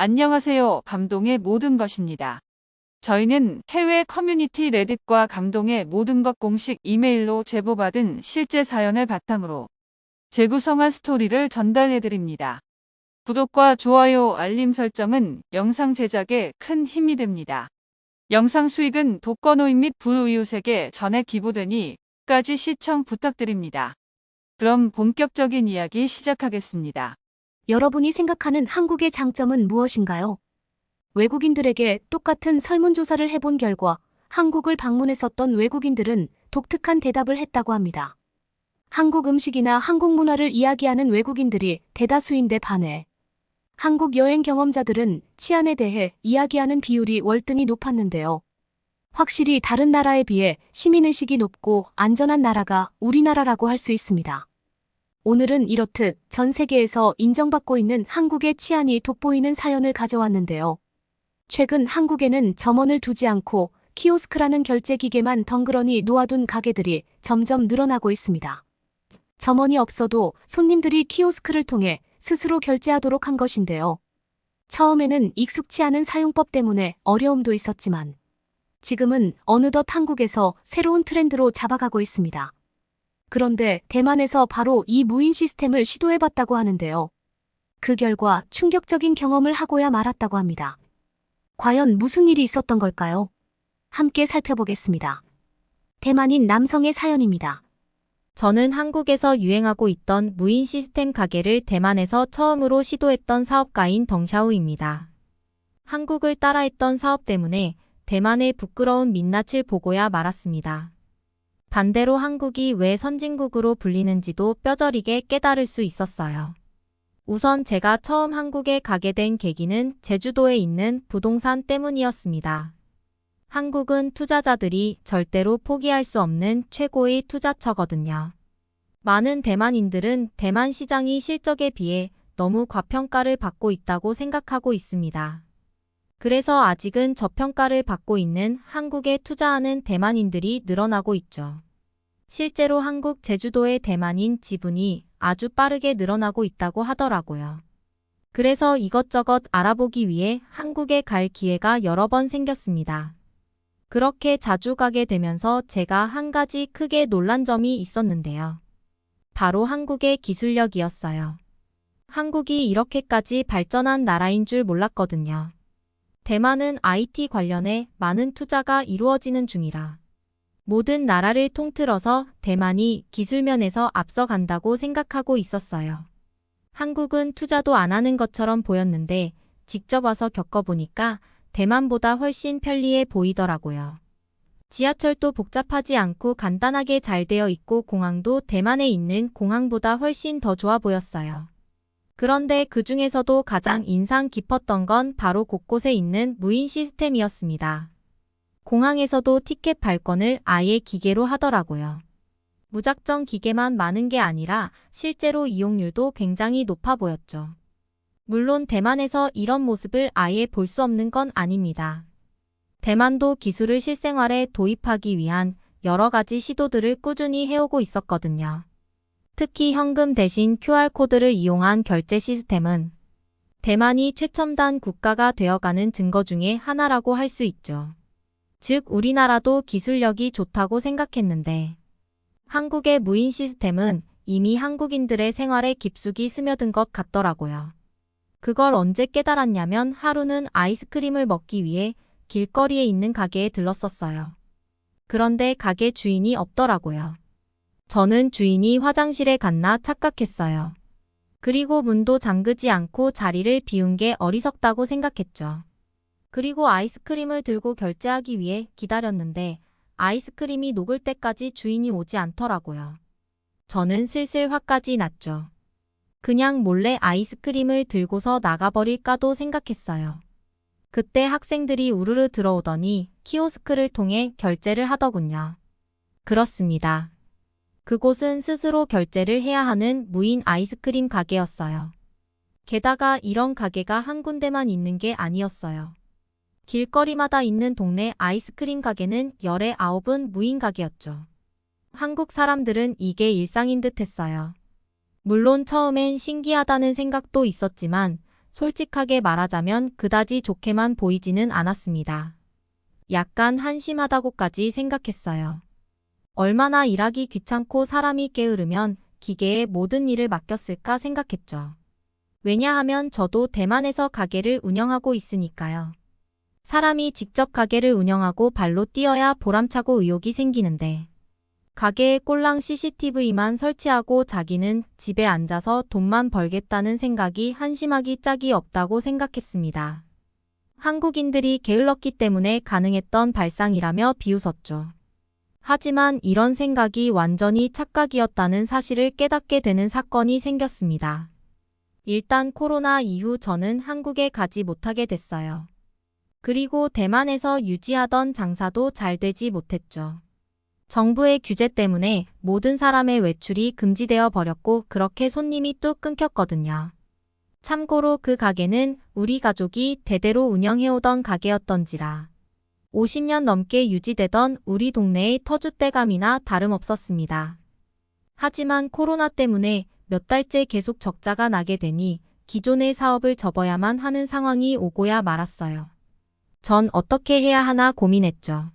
안녕하세요. 감동의 모든 것입니다. 저희는 해외 커뮤니티 레딧과 감동의 모든 것 공식 이메일로 제보받은 실제 사연을 바탕으로 재구성한 스토리를 전달해드립니다. 구독과 좋아요, 알림 설정은 영상 제작에 큰 힘이 됩니다. 영상 수익은 독거노인 및 불우이웃에게 전액 기부되니 끝까지 시청 부탁드립니다. 그럼 본격적인 이야기 시작하겠습니다. 여러분이 생각하는 한국의 장점은 무엇인가요? 외국인들에게 똑같은 설문조사를 해본 결과 한국을 방문했었던 외국인들은 독특한 대답을 했다고 합니다. 한국 음식이나 한국 문화를 이야기하는 외국인들이 대다수인데 반해 한국 여행 경험자들은 치안에 대해 이야기하는 비율이 월등히 높았는데요. 확실히 다른 나라에 비해 시민의식이 높고 안전한 나라가 우리나라라고 할 수 있습니다. 오늘은 이렇듯 전 세계에서 인정받고 있는 한국의 치안이 돋보이는 사연을 가져왔는데요. 최근 한국에는 점원을 두지 않고 키오스크라는 결제 기계만 덩그러니 놓아둔 가게들이 점점 늘어나고 있습니다. 점원이 없어도 손님들이 키오스크를 통해 스스로 결제하도록 한 것인데요. 처음에는 익숙치 않은 사용법 때문에 어려움도 있었지만 지금은 어느덧 한국에서 새로운 트렌드로 잡아가고 있습니다. 그런데 대만에서 바로 이 무인 시스템을 시도해봤다고 하는데요. 그 결과 충격적인 경험을 하고야 말았다고 합니다. 과연 무슨 일이 있었던 걸까요? 함께 살펴보겠습니다. 대만인 남성의 사연입니다. 저는 한국에서 유행하고 있던 무인 시스템 가게를 대만에서 처음으로 시도했던 사업가인 덩샤우입니다. 한국을 따라했던 사업 때문에 대만의 부끄러운 민낯을 보고야 말았습니다. 반대로 한국이 왜 선진국으로 불리는지도 뼈저리게 깨달을 수 있었어요. 우선 제가 처음 한국에 가게 된 계기는 제주도에 있는 부동산 때문이었습니다. 한국은 투자자들이 절대로 포기할 수 없는 최고의 투자처거든요. 많은 대만인들은 대만 시장이 실적에 비해 너무 과평가를 받고 있다고 생각하고 있습니다. 그래서 아직은 저평가를 받고 있는 한국에 투자하는 대만인들이 늘어나고 있죠. 실제로 한국 제주도의 대만인 지분이 아주 빠르게 늘어나고 있다고 하더라고요. 그래서 이것저것 알아보기 위해 한국에 갈 기회가 여러 번 생겼습니다. 그렇게 자주 가게 되면서 제가 한 가지 크게 놀란 점이 있었는데요. 바로 한국의 기술력이었어요. 한국이 이렇게까지 발전한 나라인 줄 몰랐거든요. 대만은 IT 관련해 많은 투자가 이루어지는 중이라 모든 나라를 통틀어서 대만이 기술면에서 앞서간다고 생각하고 있었어요. 한국은 투자도 안 하는 것처럼 보였는데 직접 와서 겪어보니까 대만보다 훨씬 편리해 보이더라고요. 지하철도 복잡하지 않고 간단하게 잘 되어 있고 공항도 대만에 있는 공항보다 훨씬 더 좋아 보였어요. 그런데 그 중에서도 가장 인상 깊었던 건 바로 곳곳에 있는 무인 시스템이었습니다. 공항에서도 티켓 발권을 아예 기계로 하더라고요. 무작정 기계만 많은 게 아니라 실제로 이용률도 굉장히 높아 보였죠. 물론 대만에서 이런 모습을 아예 볼 수 없는 건 아닙니다. 대만도 기술을 실생활에 도입하기 위한 여러 가지 시도들을 꾸준히 해오고 있었거든요. 특히 현금 대신 QR코드를 이용한 결제 시스템은 대만이 최첨단 국가가 되어가는 증거 중에 하나라고 할 수 있죠. 즉 우리나라도 기술력이 좋다고 생각했는데 한국의 무인 시스템은 이미 한국인들의 생활에 깊숙이 스며든 것 같더라고요. 그걸 언제 깨달았냐면 하루는 아이스크림을 먹기 위해 길거리에 있는 가게에 들렀었어요. 그런데 가게 주인이 없더라고요. 저는 주인이 화장실에 갔나 착각했어요. 그리고 문도 잠그지 않고 자리를 비운 게 어리석다고 생각했죠. 그리고 아이스크림을 들고 결제하기 위해 기다렸는데 아이스크림이 녹을 때까지 주인이 오지 않더라고요. 저는 슬슬 화까지 났죠. 그냥 몰래 아이스크림을 들고서 나가버릴까도 생각했어요. 그때 학생들이 우르르 들어오더니 키오스크를 통해 결제를 하더군요. 그렇습니다. 그곳은 스스로 결제를 해야 하는 무인 아이스크림 가게였어요. 게다가 이런 가게가 한 군데만 있는 게 아니었어요. 길거리마다 있는 동네 아이스크림 가게는 열의 9은 무인 가게였죠. 한국 사람들은 이게 일상인 듯 했어요. 물론 처음엔 신기하다는 생각도 있었지만 솔직하게 말하자면 그다지 좋게만 보이지는 않았습니다. 약간 한심하다고까지 생각했어요. 얼마나 일하기 귀찮고 사람이 게으르면 기계에 모든 일을 맡겼을까 생각했죠. 왜냐하면 저도 대만에서 가게를 운영하고 있으니까요. 사람이 직접 가게를 운영하고 발로 뛰어야 보람차고 의욕이 생기는데 가게에 꼴랑 CCTV만 설치하고 자기는 집에 앉아서 돈만 벌겠다는 생각이 한심하기 짝이 없다고 생각했습니다. 한국인들이 게을렀기 때문에 가능했던 발상이라며 비웃었죠. 하지만 이런 생각이 완전히 착각이었다는 사실을 깨닫게 되는 사건이 생겼습니다. 일단 코로나 이후 저는 한국에 가지 못하게 됐어요. 그리고 대만에서 유지하던 장사도 잘 되지 못했죠. 정부의 규제 때문에 모든 사람의 외출이 금지되어 버렸고 그렇게 손님이 뚝 끊겼거든요. 참고로 그 가게는 우리 가족이 대대로 운영해오던 가게였던지라 50년 넘게 유지되던 우리 동네의 터줏대감이나 다름없었습니다. 하지만 코로나 때문에 몇 달째 계속 적자가 나게 되니 기존의 사업을 접어야만 하는 상황이 오고야 말았어요. 전 어떻게 해야 하나 고민했죠.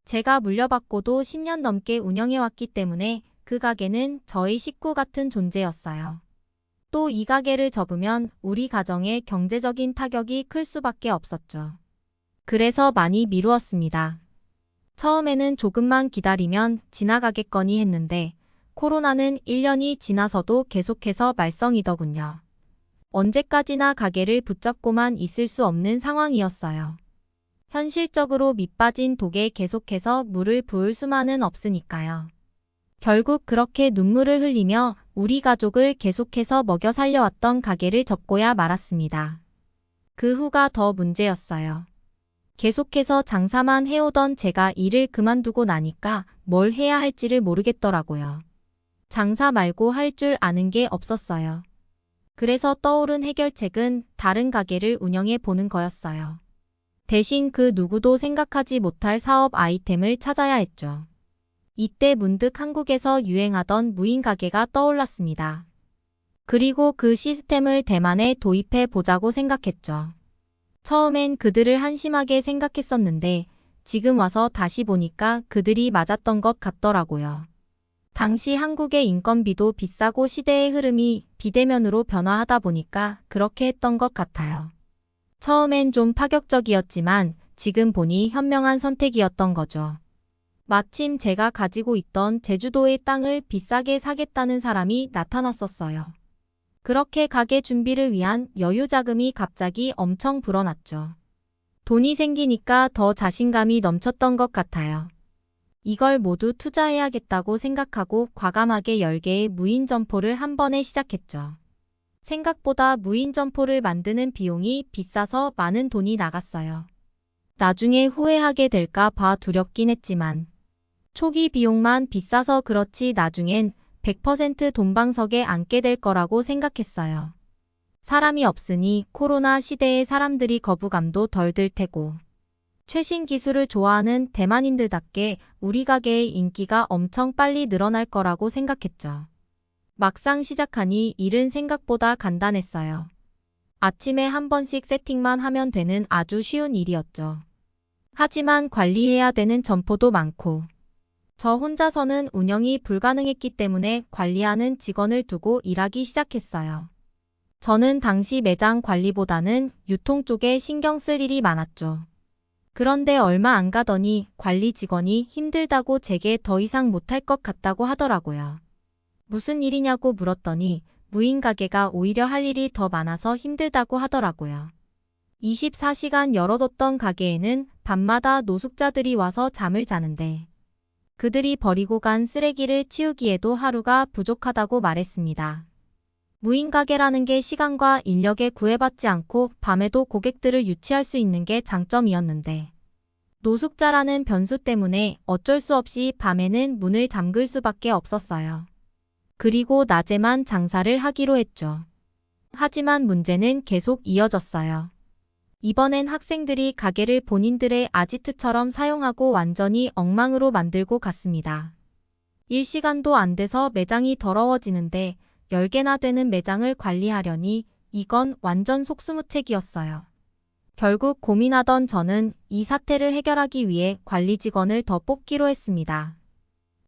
제가 물려받고도 10년 넘게 운영해왔기 때문에 그 가게는 저의 식구 같은 존재였어요. 또 이 가게를 접으면 우리 가정의 경제적인 타격이 클 수밖에 없었죠. 그래서 많이 미루었습니다. 처음에는 조금만 기다리면 지나가겠거니 했는데 코로나는 1년이 지나서도 계속해서 말썽이더군요. 언제까지나 가게를 붙잡고만 있을 수 없는 상황이었어요. 현실적으로 밑빠진 독에 계속해서 물을 부을 수만은 없으니까요. 결국 그렇게 눈물을 흘리며 우리 가족을 계속해서 먹여 살려왔던 가게를 접고야 말았습니다. 그 후가 더 문제였어요. 계속해서 장사만 해오던 제가 일을 그만두고 나니까 뭘 해야 할지를 모르겠더라고요. 장사 말고 할 줄 아는 게 없었어요. 그래서 떠오른 해결책은 다른 가게를 운영해 보는 거였어요. 대신 그 누구도 생각하지 못할 사업 아이템을 찾아야 했죠. 이때 문득 한국에서 유행하던 무인 가게가 떠올랐습니다. 그리고 그 시스템을 대만에 도입해 보자고 생각했죠. 처음엔 그들을 한심하게 생각했었는데 지금 와서 다시 보니까 그들이 맞았던 것 같더라고요. 당시 한국의 인건비도 비싸고 시대의 흐름이 비대면으로 변화하다 보니까 그렇게 했던 것 같아요. 처음엔 좀 파격적이었지만 지금 보니 현명한 선택이었던 거죠. 마침 제가 가지고 있던 제주도의 땅을 비싸게 사겠다는 사람이 나타났었어요. 그렇게 가게 준비를 위한 여유 자금이 갑자기 엄청 불어났죠. 돈이 생기니까 더 자신감이 넘쳤던 것 같아요. 이걸 모두 투자해야겠다고 생각하고 과감하게 10개의 무인 점포를 한 번에 시작했죠. 생각보다 무인 점포를 만드는 비용이 비싸서 많은 돈이 나갔어요. 나중에 후회하게 될까 봐 두렵긴 했지만 초기 비용만 비싸서 그렇지 나중엔 100% 돈방석에 앉게 될 거라고 생각했어요. 사람이 없으니 코로나 시대에 사람들이 거부감도 덜 들 테고 최신 기술을 좋아하는 대만인들답게 우리 가게의 인기가 엄청 빨리 늘어날 거라고 생각했죠. 막상 시작하니 일은 생각보다 간단했어요. 아침에 한 번씩 세팅만 하면 되는 아주 쉬운 일이었죠. 하지만 관리해야 되는 점포도 많고 저 혼자서는 운영이 불가능했기 때문에 관리하는 직원을 두고 일하기 시작했어요. 저는 당시 매장 관리보다는 유통 쪽에 신경 쓸 일이 많았죠. 그런데 얼마 안 가더니 관리 직원이 힘들다고 제게 더 이상 못할 것 같다고 하더라고요. 무슨 일이냐고 물었더니 무인 가게가 오히려 할 일이 더 많아서 힘들다고 하더라고요. 24시간 열어뒀던 가게에는 밤마다 노숙자들이 와서 잠을 자는데 그들이 버리고 간 쓰레기를 치우기에도 하루가 부족하다고 말했습니다. 무인 가게라는 게 시간과 인력에 구애받지 않고 밤에도 고객들을 유치할 수 있는 게 장점이었는데 노숙자라는 변수 때문에 어쩔 수 없이 밤에는 문을 잠글 수밖에 없었어요. 그리고 낮에만 장사를 하기로 했죠. 하지만 문제는 계속 이어졌어요. 이번엔 학생들이 가게를 본인들의 아지트처럼 사용하고 완전히 엉망으로 만들고 갔습니다. 일시간도 안 돼서 매장이 더러워지는데 10개나 되는 매장을 관리하려니 이건 완전 속수무책이었어요. 결국 고민하던 저는 이 사태를 해결하기 위해 관리 직원을 더 뽑기로 했습니다.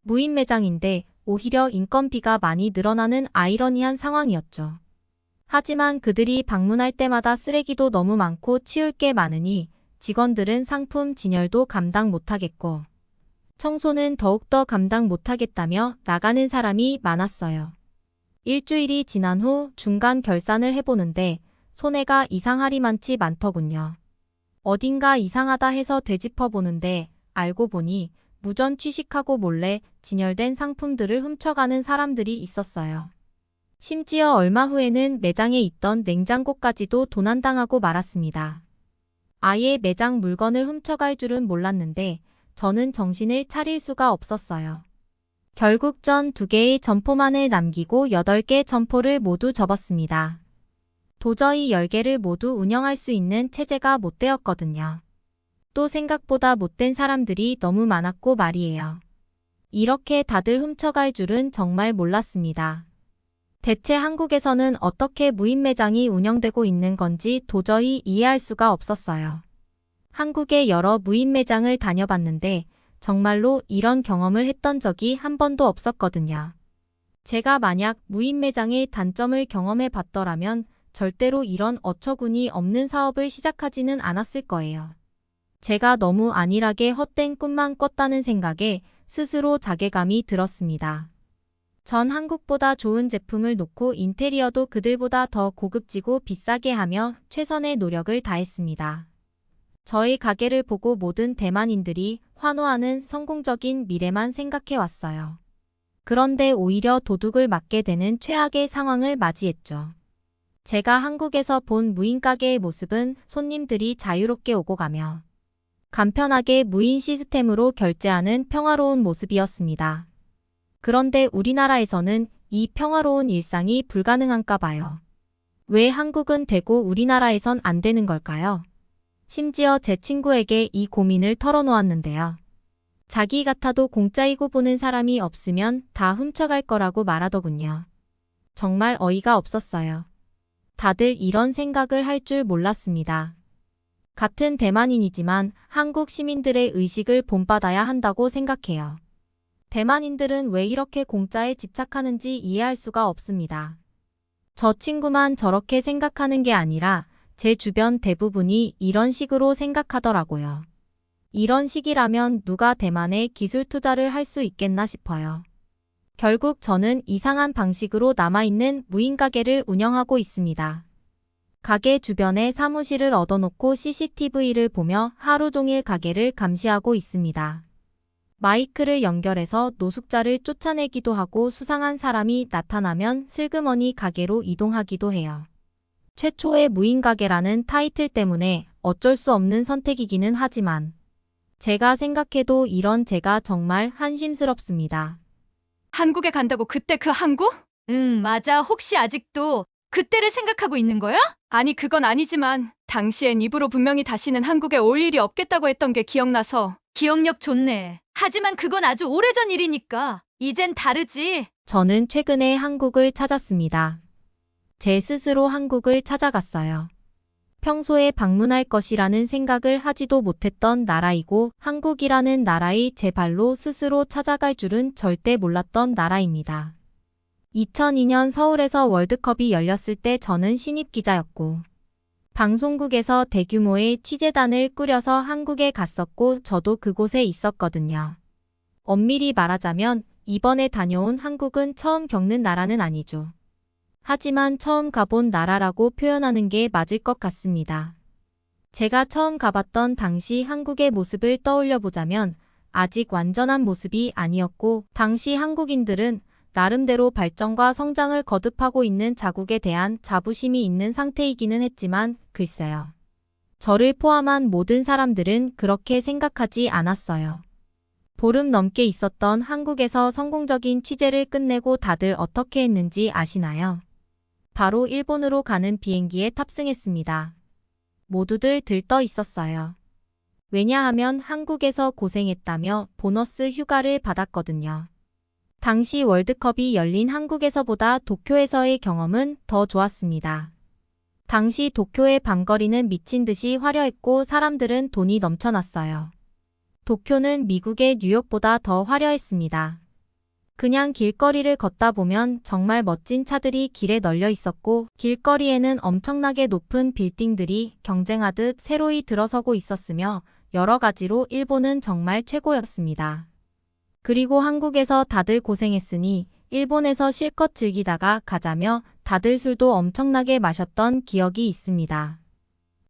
무인 매장인데 오히려 인건비가 많이 늘어나는 아이러니한 상황이었죠. 하지만 그들이 방문할 때마다 쓰레기도 너무 많고 치울 게 많으니 직원들은 상품 진열도 감당 못하겠고 청소는 더욱더 감당 못하겠다며 나가는 사람이 많았어요. 일주일이 지난 후 중간 결산을 해보는데 손해가 이상하리만치 많더군요. 어딘가 이상하다 해서 되짚어보는데 알고 보니 무전 취식하고 몰래 진열된 상품들을 훔쳐가는 사람들이 있었어요. 심지어 얼마 후에는 매장에 있던 냉장고까지도 도난당하고 말았습니다. 아예 매장 물건을 훔쳐갈 줄은 몰랐는데 저는 정신을 차릴 수가 없었어요. 결국 전 2개의 점포만을 남기고 8개 점포를 모두 접었습니다. 도저히 10개를 모두 운영할 수 있는 체제가 못 되었거든요. 또 생각보다 못된 사람들이 너무 많았고 말이에요. 이렇게 다들 훔쳐갈 줄은 정말 몰랐습니다. 대체 한국에서는 어떻게 무인 매장이 운영되고 있는 건지 도저히 이해할 수가 없었어요. 한국의 여러 무인 매장을 다녀봤는데 정말로 이런 경험을 했던 적이 한 번도 없었거든요. 제가 만약 무인 매장의 단점을 경험해 봤더라면 절대로 이런 어처구니 없는 사업을 시작하지는 않았을 거예요. 제가 너무 안일하게 헛된 꿈만 꿨다는 생각에 스스로 자괴감이 들었습니다. 전 한국보다 좋은 제품을 놓고 인테리어도 그들보다 더 고급지고 비싸게 하며 최선의 노력을 다했습니다. 저희 가게를 보고 모든 대만인들이 환호하는 성공적인 미래만 생각해왔어요. 그런데 오히려 도둑을 맞게 되는 최악의 상황을 맞이했죠. 제가 한국에서 본 무인 가게의 모습은 손님들이 자유롭게 오고 가며 간편하게 무인 시스템으로 결제하는 평화로운 모습이었습니다. 그런데 우리나라에서는 이 평화로운 일상이 불가능한가 봐요. 왜 한국은 되고 우리나라에선 안 되는 걸까요? 심지어 제 친구에게 이 고민을 털어놓았는데요. 자기 같아도 공짜이고 보는 사람이 없으면 다 훔쳐갈 거라고 말하더군요. 정말 어이가 없었어요. 다들 이런 생각을 할 줄 몰랐습니다. 같은 대만인이지만 한국 시민들의 의식을 본받아야 한다고 생각해요. 대만인들은 왜 이렇게 공짜에 집착하는지 이해할 수가 없습니다. 저 친구만 저렇게 생각하는 게 아니라 제 주변 대부분이 이런 식으로 생각하더라고요. 이런 식이라면 누가 대만에 기술 투자를 할 수 있겠나 싶어요. 결국 저는 이상한 방식으로 남아있는 무인 가게를 운영하고 있습니다. 가게 주변에 사무실을 얻어놓고 CCTV를 보며 하루 종일 가게를 감시하고 있습니다. 마이크를 연결해서 노숙자를 쫓아내기도 하고 수상한 사람이 나타나면 슬그머니 가게로 이동하기도 해요. 최초의 무인 가게라는 타이틀 때문에 어쩔 수 없는 선택이기는 하지만 제가 생각해도 이런 제가 정말 한심스럽습니다. 한국에 간다고 그때 그 항구? 응, 맞아. 혹시 아직도 그때를 생각하고 있는 거야? 아니 그건 아니지만 당시엔 입으로 분명히 다시는 한국에 올 일이 없겠다고 했던 게 기억나서. 기억력 좋네. 하지만 그건 아주 오래전 일이니까. 이젠 다르지. 저는 최근에 한국을 찾았습니다. 제 스스로 한국을 찾아갔어요. 평소에 방문할 것이라는 생각을 하지도 못했던 나라이고 한국이라는 나라의 제 발로 스스로 찾아갈 줄은 절대 몰랐던 나라입니다. 2002년 서울에서 월드컵이 열렸을 때 저는 신입 기자였고 방송국에서 대규모의 취재단을 꾸려서 한국에 갔었고 저도 그곳에 있었거든요. 엄밀히 말하자면 이번에 다녀온 한국은 처음 겪는 나라는 아니죠. 하지만 처음 가본 나라라고 표현하는 게 맞을 것 같습니다. 제가 처음 가봤던 당시 한국의 모습을 떠올려 보자면 아직 완전한 모습이 아니었고 당시 한국인들은 나름대로 발전과 성장을 거듭하고 있는 자국에 대한 자부심이 있는 상태이기는 했지만 글쎄요. 저를 포함한 모든 사람들은 그렇게 생각하지 않았어요. 보름 넘게 있었던 한국에서 성공적인 취재를 끝내고 다들 어떻게 했는지 아시나요? 바로 일본으로 가는 비행기에 탑승했습니다. 모두들 들떠 있었어요. 왜냐하면 한국에서 고생했다며 보너스 휴가를 받았거든요. 당시 월드컵이 열린 한국에서보다 도쿄에서의 경험은 더 좋았습니다. 당시 도쿄의 밤거리는 미친 듯이 화려했고 사람들은 돈이 넘쳐났어요. 도쿄는 미국의 뉴욕보다 더 화려했습니다. 그냥 길거리를 걷다 보면 정말 멋진 차들이 길에 널려 있었고 길거리에는 엄청나게 높은 빌딩들이 경쟁하듯 새로이 들어서고 있었으며 여러 가지로 일본은 정말 최고였습니다. 그리고 한국에서 다들 고생했으니 일본에서 실컷 즐기다가 가자며 다들 술도 엄청나게 마셨던 기억이 있습니다.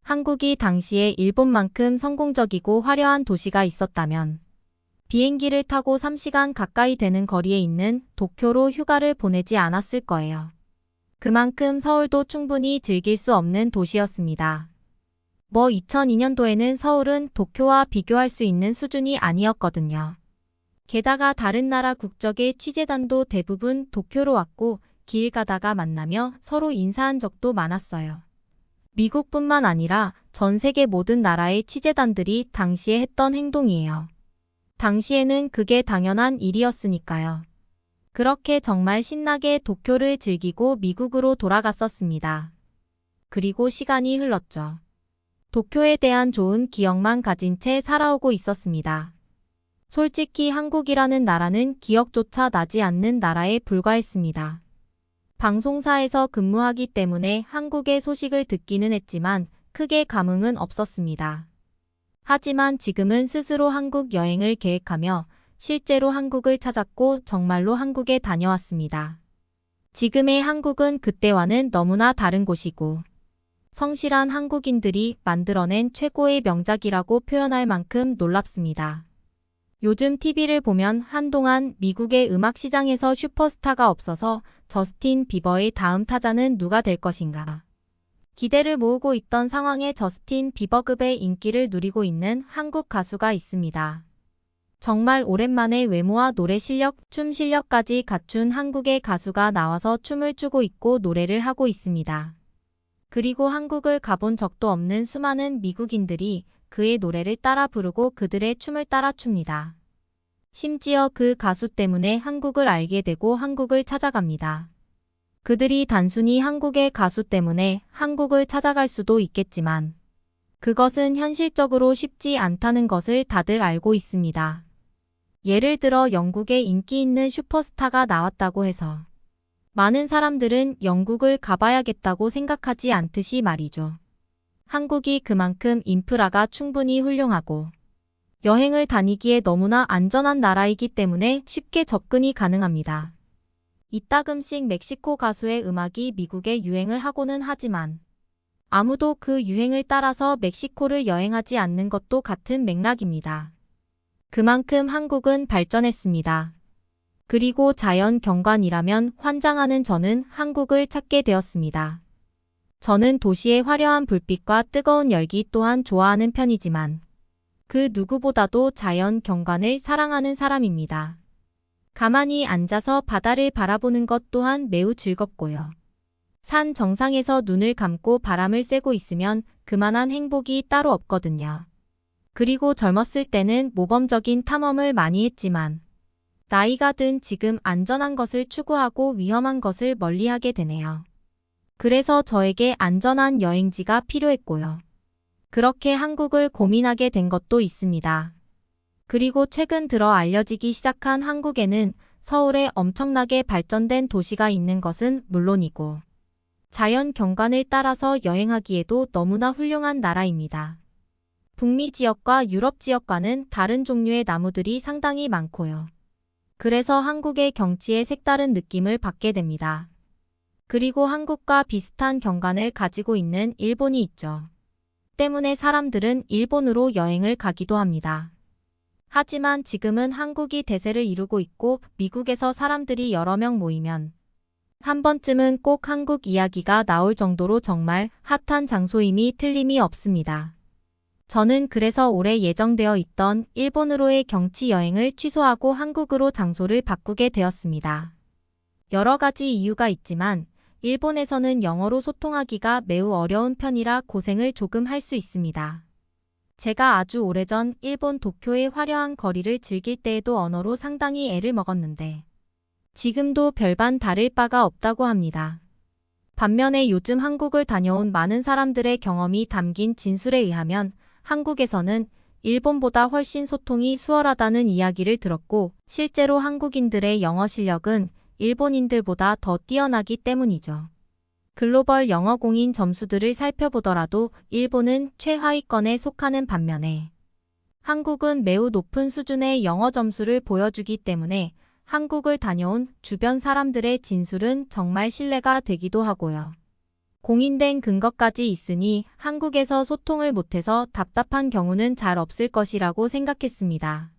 한국이 당시에 일본만큼 성공적이고 화려한 도시가 있었다면 비행기를 타고 3시간 가까이 되는 거리에 있는 도쿄로 휴가를 보내지 않았을 거예요. 그만큼 서울도 충분히 즐길 수 없는 도시였습니다. 2002년도에는 서울은 도쿄와 비교할 수 있는 수준이 아니었거든요. 게다가 다른 나라 국적의 취재단도 대부분 도쿄로 왔고 길 가다가 만나며 서로 인사한 적도 많았어요. 미국뿐만 아니라 전 세계 모든 나라의 취재단들이 당시에 했던 행동이에요. 당시에는 그게 당연한 일이었으니까요. 그렇게 정말 신나게 도쿄를 즐기고 미국으로 돌아갔었습니다. 그리고 시간이 흘렀죠. 도쿄에 대한 좋은 기억만 가진 채 살아오고 있었습니다. 솔직히 한국이라는 나라는 기억조차 나지 않는 나라에 불과했습니다. 방송사에서 근무하기 때문에 한국의 소식을 듣기는 했지만 크게 감흥은 없었습니다. 하지만 지금은 스스로 한국 여행을 계획하며 실제로 한국을 찾았고 정말로 한국에 다녀왔습니다. 지금의 한국은 그때와는 너무나 다른 곳이고 성실한 한국인들이 만들어낸 최고의 명작이라고 표현할 만큼 놀랍습니다. 요즘 TV를 보면 한동안 미국의 음악 시장에서 슈퍼스타가 없어서 저스틴 비버의 다음 타자는 누가 될 것인가. 기대를 모으고 있던 상황에 저스틴 비버급의 인기를 누리고 있는 한국 가수가 있습니다. 정말 오랜만에 외모와 노래 실력, 춤 실력까지 갖춘 한국의 가수가 나와서 춤을 추고 있고 노래를 하고 있습니다. 그리고 한국을 가본 적도 없는 수많은 미국인들이 그의 노래를 따라 부르고 그들의 춤을 따라 춥니다. 심지어 그 가수 때문에 한국을 알게 되고 한국을 찾아갑니다. 그들이 단순히 한국의 가수 때문에 한국을 찾아갈 수도 있겠지만 그것은 현실적으로 쉽지 않다는 것을 다들 알고 있습니다. 예를 들어 영국에 인기 있는 슈퍼스타가 나왔다고 해서 많은 사람들은 영국을 가봐야겠다고 생각하지 않듯이 말이죠. 한국이 그만큼 인프라가 충분히 훌륭하고 여행을 다니기에 너무나 안전한 나라이기 때문에 쉽게 접근이 가능합니다. 이따금씩 멕시코 가수의 음악이 미국에 유행을 하고는 하지만 아무도 그 유행을 따라서 멕시코를 여행하지 않는 것도 같은 맥락입니다. 그만큼 한국은 발전했습니다. 그리고 자연 경관이라면 환장하는 저는 한국을 찾게 되었습니다. 저는 도시의 화려한 불빛과 뜨거운 열기 또한 좋아하는 편이지만 그 누구보다도 자연 경관을 사랑하는 사람입니다. 가만히 앉아서 바다를 바라보는 것 또한 매우 즐겁고요. 산 정상에서 눈을 감고 바람을 쐬고 있으면 그만한 행복이 따로 없거든요. 그리고 젊었을 때는 모범적인 탐험을 많이 했지만 나이가 든 지금 안전한 것을 추구하고 위험한 것을 멀리하게 되네요. 그래서 저에게 안전한 여행지가 필요했고요. 그렇게 한국을 고민하게 된 것도 있습니다. 그리고 최근 들어 알려지기 시작한 한국에는 서울에 엄청나게 발전된 도시가 있는 것은 물론이고 자연 경관을 따라서 여행하기에도 너무나 훌륭한 나라입니다. 북미 지역과 유럽 지역과는 다른 종류의 나무들이 상당히 많고요. 그래서 한국의 경치에 색다른 느낌을 받게 됩니다. 그리고 한국과 비슷한 경관을 가지고 있는 일본이 있죠. 때문에 사람들은 일본으로 여행을 가기도 합니다. 하지만 지금은 한국이 대세를 이루고 있고 미국에서 사람들이 여러 명 모이면 한 번쯤은 꼭 한국 이야기가 나올 정도로 정말 핫한 장소임이 틀림이 없습니다. 저는 그래서 올해 예정되어 있던 일본으로의 경치 여행을 취소하고 한국으로 장소를 바꾸게 되었습니다. 여러 가지 이유가 있지만 일본에서는 영어로 소통하기가 매우 어려운 편이라 고생을 조금 할 수 있습니다. 제가 아주 오래전 일본 도쿄의 화려한 거리를 즐길 때에도 언어로 상당히 애를 먹었는데 지금도 별반 다를 바가 없다고 합니다. 반면에 요즘 한국을 다녀온 많은 사람들의 경험이 담긴 진술에 의하면 한국에서는 일본보다 훨씬 소통이 수월하다는 이야기를 들었고 실제로 한국인들의 영어 실력은 일본인들보다 더 뛰어나기 때문이죠. 글로벌 영어 공인 점수들을 살펴보더라도 일본은 최하위권에 속하는 반면에 한국은 매우 높은 수준의 영어 점수를 보여주기 때문에 한국을 다녀온 주변 사람들의 진술은 정말 신뢰가 되기도 하고요. 공인된 근거까지 있으니 한국에서 소통을 못해서 답답한 경우는 잘 없을 것이라고 생각했습니다.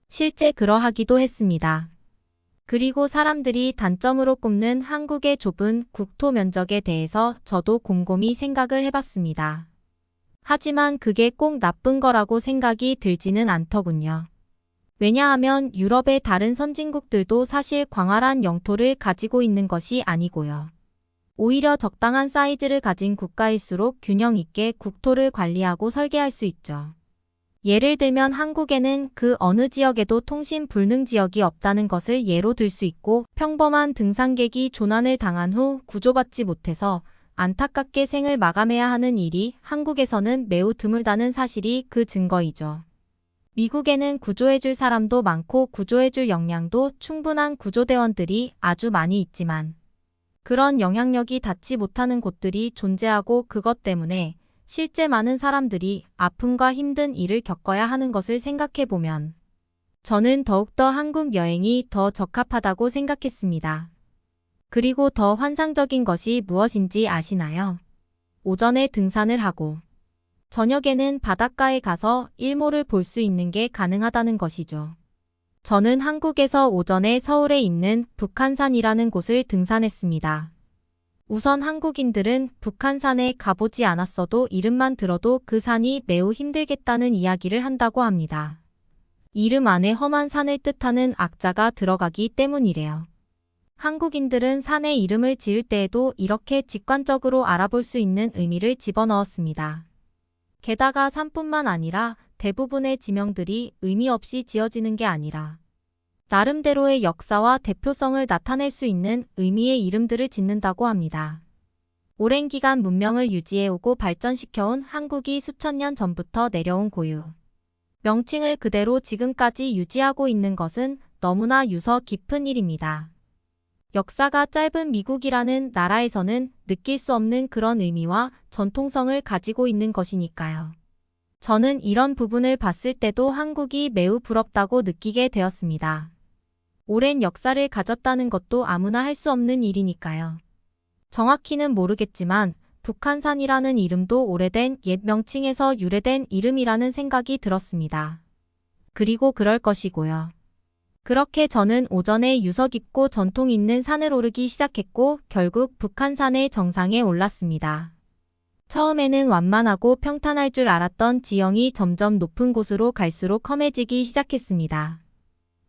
실제 그러하기도 했습니다. 그리고 사람들이 단점으로 꼽는 한국의 좁은 국토 면적에 대해서 저도 곰곰이 생각을 해봤습니다. 하지만 그게 꼭 나쁜 거라고 생각이 들지는 않더군요. 왜냐하면 유럽의 다른 선진국들도 사실 광활한 영토를 가지고 있는 것이 아니고요. 오히려 적당한 사이즈를 가진 국가일수록 균형 있게 국토를 관리하고 설계할 수 있죠. 예를 들면 한국에는 그 어느 지역에도 통신 불능 지역이 없다는 것을 예로 들 수 있고 평범한 등산객이 조난을 당한 후 구조받지 못해서 안타깝게 생을 마감해야 하는 일이 한국에서는 매우 드물다는 사실이 그 증거이죠. 미국에는 구조해줄 사람도 많고 구조해줄 역량도 충분한 구조대원들이 아주 많이 있지만 그런 영향력이 닿지 못하는 곳들이 존재하고 그것 때문에 실제 많은 사람들이 아픔과 힘든 일을 겪어야 하는 것을 생각해보면 저는 더욱더 한국 여행이 더 적합하다고 생각했습니다. 그리고 더 환상적인 것이 무엇인지 아시나요? 오전에 등산을 하고 저녁에는 바닷가에 가서 일몰을 볼 수 있는 게 가능하다는 것이죠. 저는 한국에서 오전에 서울에 있는 북한산이라는 곳을 등산했습니다. 우선 한국인들은 북한산에 가보지 않았어도 이름만 들어도 그 산이 매우 힘들겠다는 이야기를 한다고 합니다. 이름 안에 험한 산을 뜻하는 악자가 들어가기 때문이래요. 한국인들은 산의 이름을 지을 때에도 이렇게 직관적으로 알아볼 수 있는 의미를 집어넣었습니다. 게다가 산뿐만 아니라 대부분의 지명들이 의미 없이 지어지는 게 아니라 나름대로의 역사와 대표성을 나타낼 수 있는 의미의 이름들을 짓는다고 합니다. 오랜 기간 문명을 유지해오고 발전시켜온 한국이 수천 년 전부터 내려온 고유 명칭을 그대로 지금까지 유지하고 있는 것은 너무나 유서 깊은 일입니다. 역사가 짧은 미국이라는 나라에서는 느낄 수 없는 그런 의미와 전통성을 가지고 있는 것이니까요. 저는 이런 부분을 봤을 때도 한국이 매우 부럽다고 느끼게 되었습니다. 오랜 역사를 가졌다는 것도 아무나 할 수 없는 일이니까요. 정확히는 모르겠지만 북한산이라는 이름도 오래된 옛 명칭에서 유래된 이름이라는 생각이 들었습니다. 그리고 그럴 것이고요. 그렇게 저는 오전에 유서 깊고 전통 있는 산을 오르기 시작했고 결국 북한산의 정상에 올랐습니다. 처음에는 완만하고 평탄할 줄 알았던 지형이 점점 높은 곳으로 갈수록 험해지기 시작했습니다.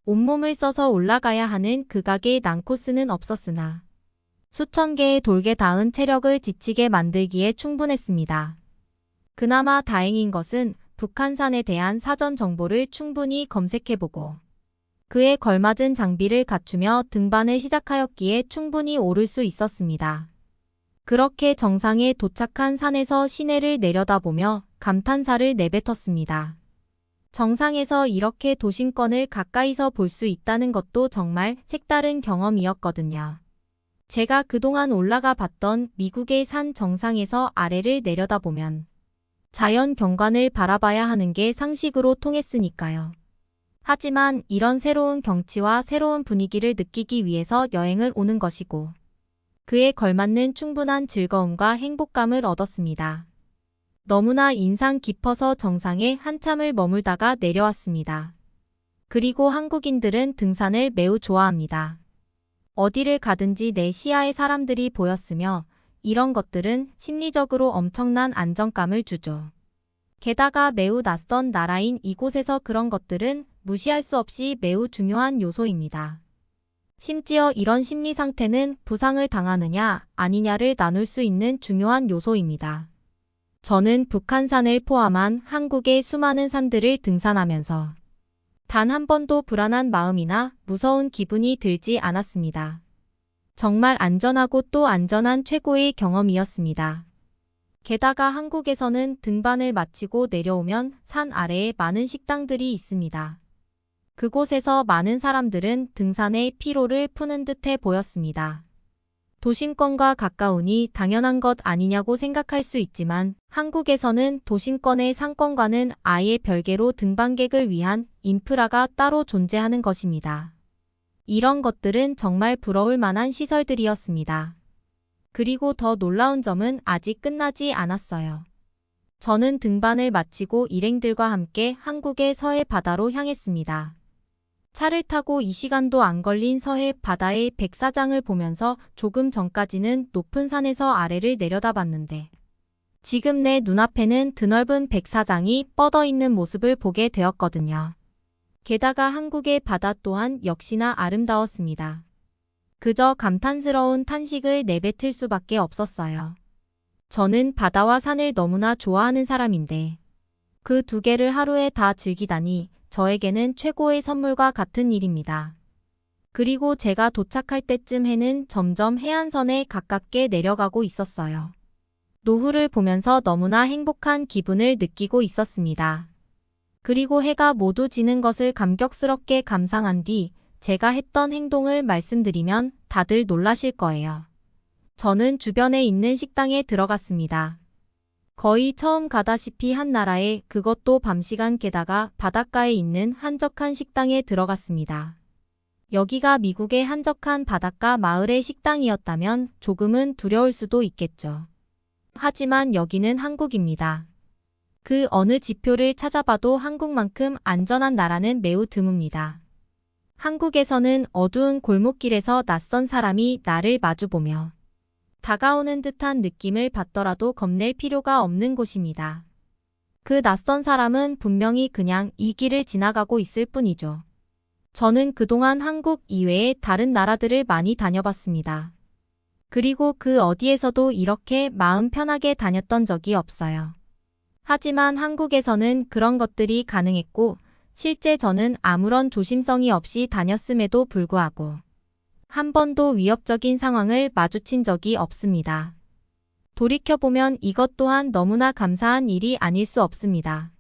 온몸을 써서 올라가야 하는 극악의 난코스는 없었으나 수천 개의 돌게 닿은 체력을 지치게 만들기에 충분했습니다. 그나마 다행인 것은 북한산에 대한 사전 정보를 충분히 검색해보고 그에 걸맞은 장비를 갖추며 등반을 시작하였기에 충분히 오를 수 있었습니다. 그렇게 정상에 도착한 산에서 시내를 내려다보며 감탄사를 내뱉었습니다. 정상에서 이렇게 도심권을 가까이서 볼 수 있다는 것도 정말 색다른 경험이었거든요. 제가 그동안 올라가 봤던 미국의 산 정상에서 아래를 내려다보면 자연 경관을 바라봐야 하는 게 상식으로 통했으니까요. 하지만 이런 새로운 경치와 새로운 분위기를 느끼기 위해서 여행을 오는 것이고 그에 걸맞는 충분한 즐거움과 행복감을 얻었습니다. 너무나 인상 깊어서 정상에 한참을 머물다가 내려왔습니다. 그리고 한국인들은 등산을 매우 좋아합니다. 어디를 가든지 내 시야에 사람들이 보였으며 이런 것들은 심리적으로 엄청난 안정감을 주죠. 게다가 매우 낯선 나라인 이곳에서 그런 것들은 무시할 수 없이 매우 중요한 요소입니다. 심지어 이런 심리 상태는 부상을 당하느냐 아니냐를 나눌 수 있는 중요한 요소입니다. 저는 북한산을 포함한 한국의 수많은 산들을 등산하면서 단 한 번도 불안한 마음이나 무서운 기분이 들지 않았습니다. 정말 안전하고 또 안전한 최고의 경험이었습니다. 게다가 한국에서는 등반을 마치고 내려오면 산 아래에 많은 식당들이 있습니다. 그곳에서 많은 사람들은 등산의 피로를 푸는 듯해 보였습니다. 도심권과 가까우니 당연한 것 아니냐고 생각할 수 있지만 한국에서는 도심권의 상권과는 아예 별개로 등반객을 위한 인프라가 따로 존재하는 것입니다. 이런 것들은 정말 부러울 만한 시설들이었습니다. 그리고 더 놀라운 점은 아직 끝나지 않았어요. 저는 등반을 마치고 일행들과 함께 한국의 서해 바다로 향했습니다. 차를 타고 2시간도 안 걸린 서해 바다의 백사장을 보면서 조금 전까지는 높은 산에서 아래를 내려다봤는데 지금 내 눈앞에는 드넓은 백사장이 뻗어 있는 모습을 보게 되었거든요. 게다가 한국의 바다 또한 역시나 아름다웠습니다. 그저 감탄스러운 탄식을 내뱉을 수밖에 없었어요. 저는 바다와 산을 너무나 좋아하는 사람인데 그 두 개를 하루에 다 즐기다니 저에게는 최고의 선물과 같은 일입니다. 그리고 제가 도착할 때쯤 해는 점점 해안선에 가깝게 내려가고 있었어요. 노후를 보면서 너무나 행복한 기분을 느끼고 있었습니다. 그리고 해가 모두 지는 것을 감격스럽게 감상한 뒤 제가 했던 행동을 말씀드리면 다들 놀라실 거예요. 저는 주변에 있는 식당에 들어갔습니다. 거의 처음 가다시피 한 나라에 그것도 밤시간 게다가 바닷가에 있는 한적한 식당에 들어갔습니다. 여기가 미국의 한적한 바닷가 마을의 식당이었다면 조금은 두려울 수도 있겠죠. 하지만 여기는 한국입니다. 그 어느 지표를 찾아봐도 한국만큼 안전한 나라는 매우 드뭅니다. 한국에서는 어두운 골목길에서 낯선 사람이 나를 마주보며 다가오는 듯한 느낌을 받더라도 겁낼 필요가 없는 곳입니다. 그 낯선 사람은 분명히 그냥 이 길을 지나가고 있을 뿐이죠. 저는 그동안 한국 이외의 다른 나라들을 많이 다녀봤습니다. 그리고 그 어디에서도 이렇게 마음 편하게 다녔던 적이 없어요. 하지만 한국에서는 그런 것들이 가능했고 실제 저는 아무런 조심성이 없이 다녔음에도 불구하고 한 번도 위협적인 상황을 마주친 적이 없습니다. 돌이켜보면 이것 또한 너무나 감사한 일이 아닐 수 없습니다.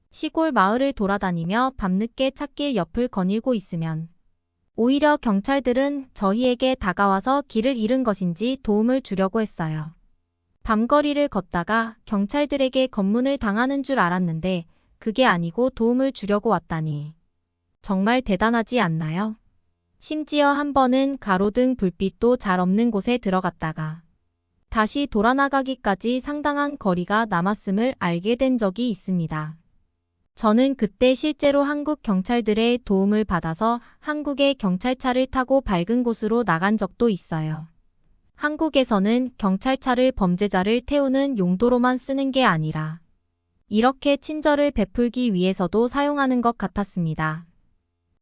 시골 마을을 돌아다니며 밤늦게 찻길 옆을 거닐고 있으면 오히려 경찰들은 저희에게 다가와서 길을 잃은 것인지 도움을 주려고 했어요. 밤거리를 걷다가 경찰들에게 검문을 당하는 줄 알았는데 그게 아니고 도움을 주려고 왔다니. 정말 대단하지 않나요? 심지어 한 번은 가로등 불빛도 잘 없는 곳에 들어갔다가 다시 돌아나가기까지 상당한 거리가 남았음을 알게 된 적이 있습니다. 저는 그때 실제로 한국 경찰들의 도움을 받아서 한국의 경찰차를 타고 밝은 곳으로 나간 적도 있어요. 한국에서는 경찰차를 범죄자를 태우는 용도로만 쓰는 게 아니라 이렇게 친절을 베풀기 위해서도 사용하는 것 같았습니다.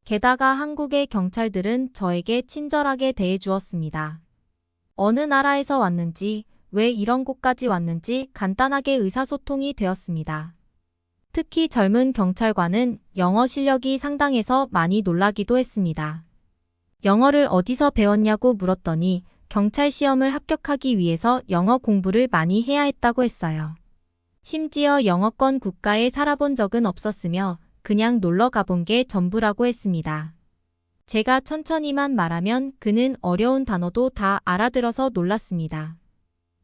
게다가 한국의 경찰들은 저에게 친절하게 대해주었습니다. 어느 나라에서 왔는지, 왜 이런 곳까지 왔는지 간단하게 의사소통이 되었습니다. 특히 젊은 경찰관은 영어 실력이 상당해서 많이 놀라기도 했습니다. 영어를 어디서 배웠냐고 물었더니 경찰 시험을 합격하기 위해서 영어 공부를 많이 해야 했다고 했어요. 심지어 영어권 국가에 살아본 적은 없었으며 그냥 놀러 가본 게 전부라고 했습니다. 제가 천천히만 말하면 그는 어려운 단어도 다 알아들어서 놀랐습니다.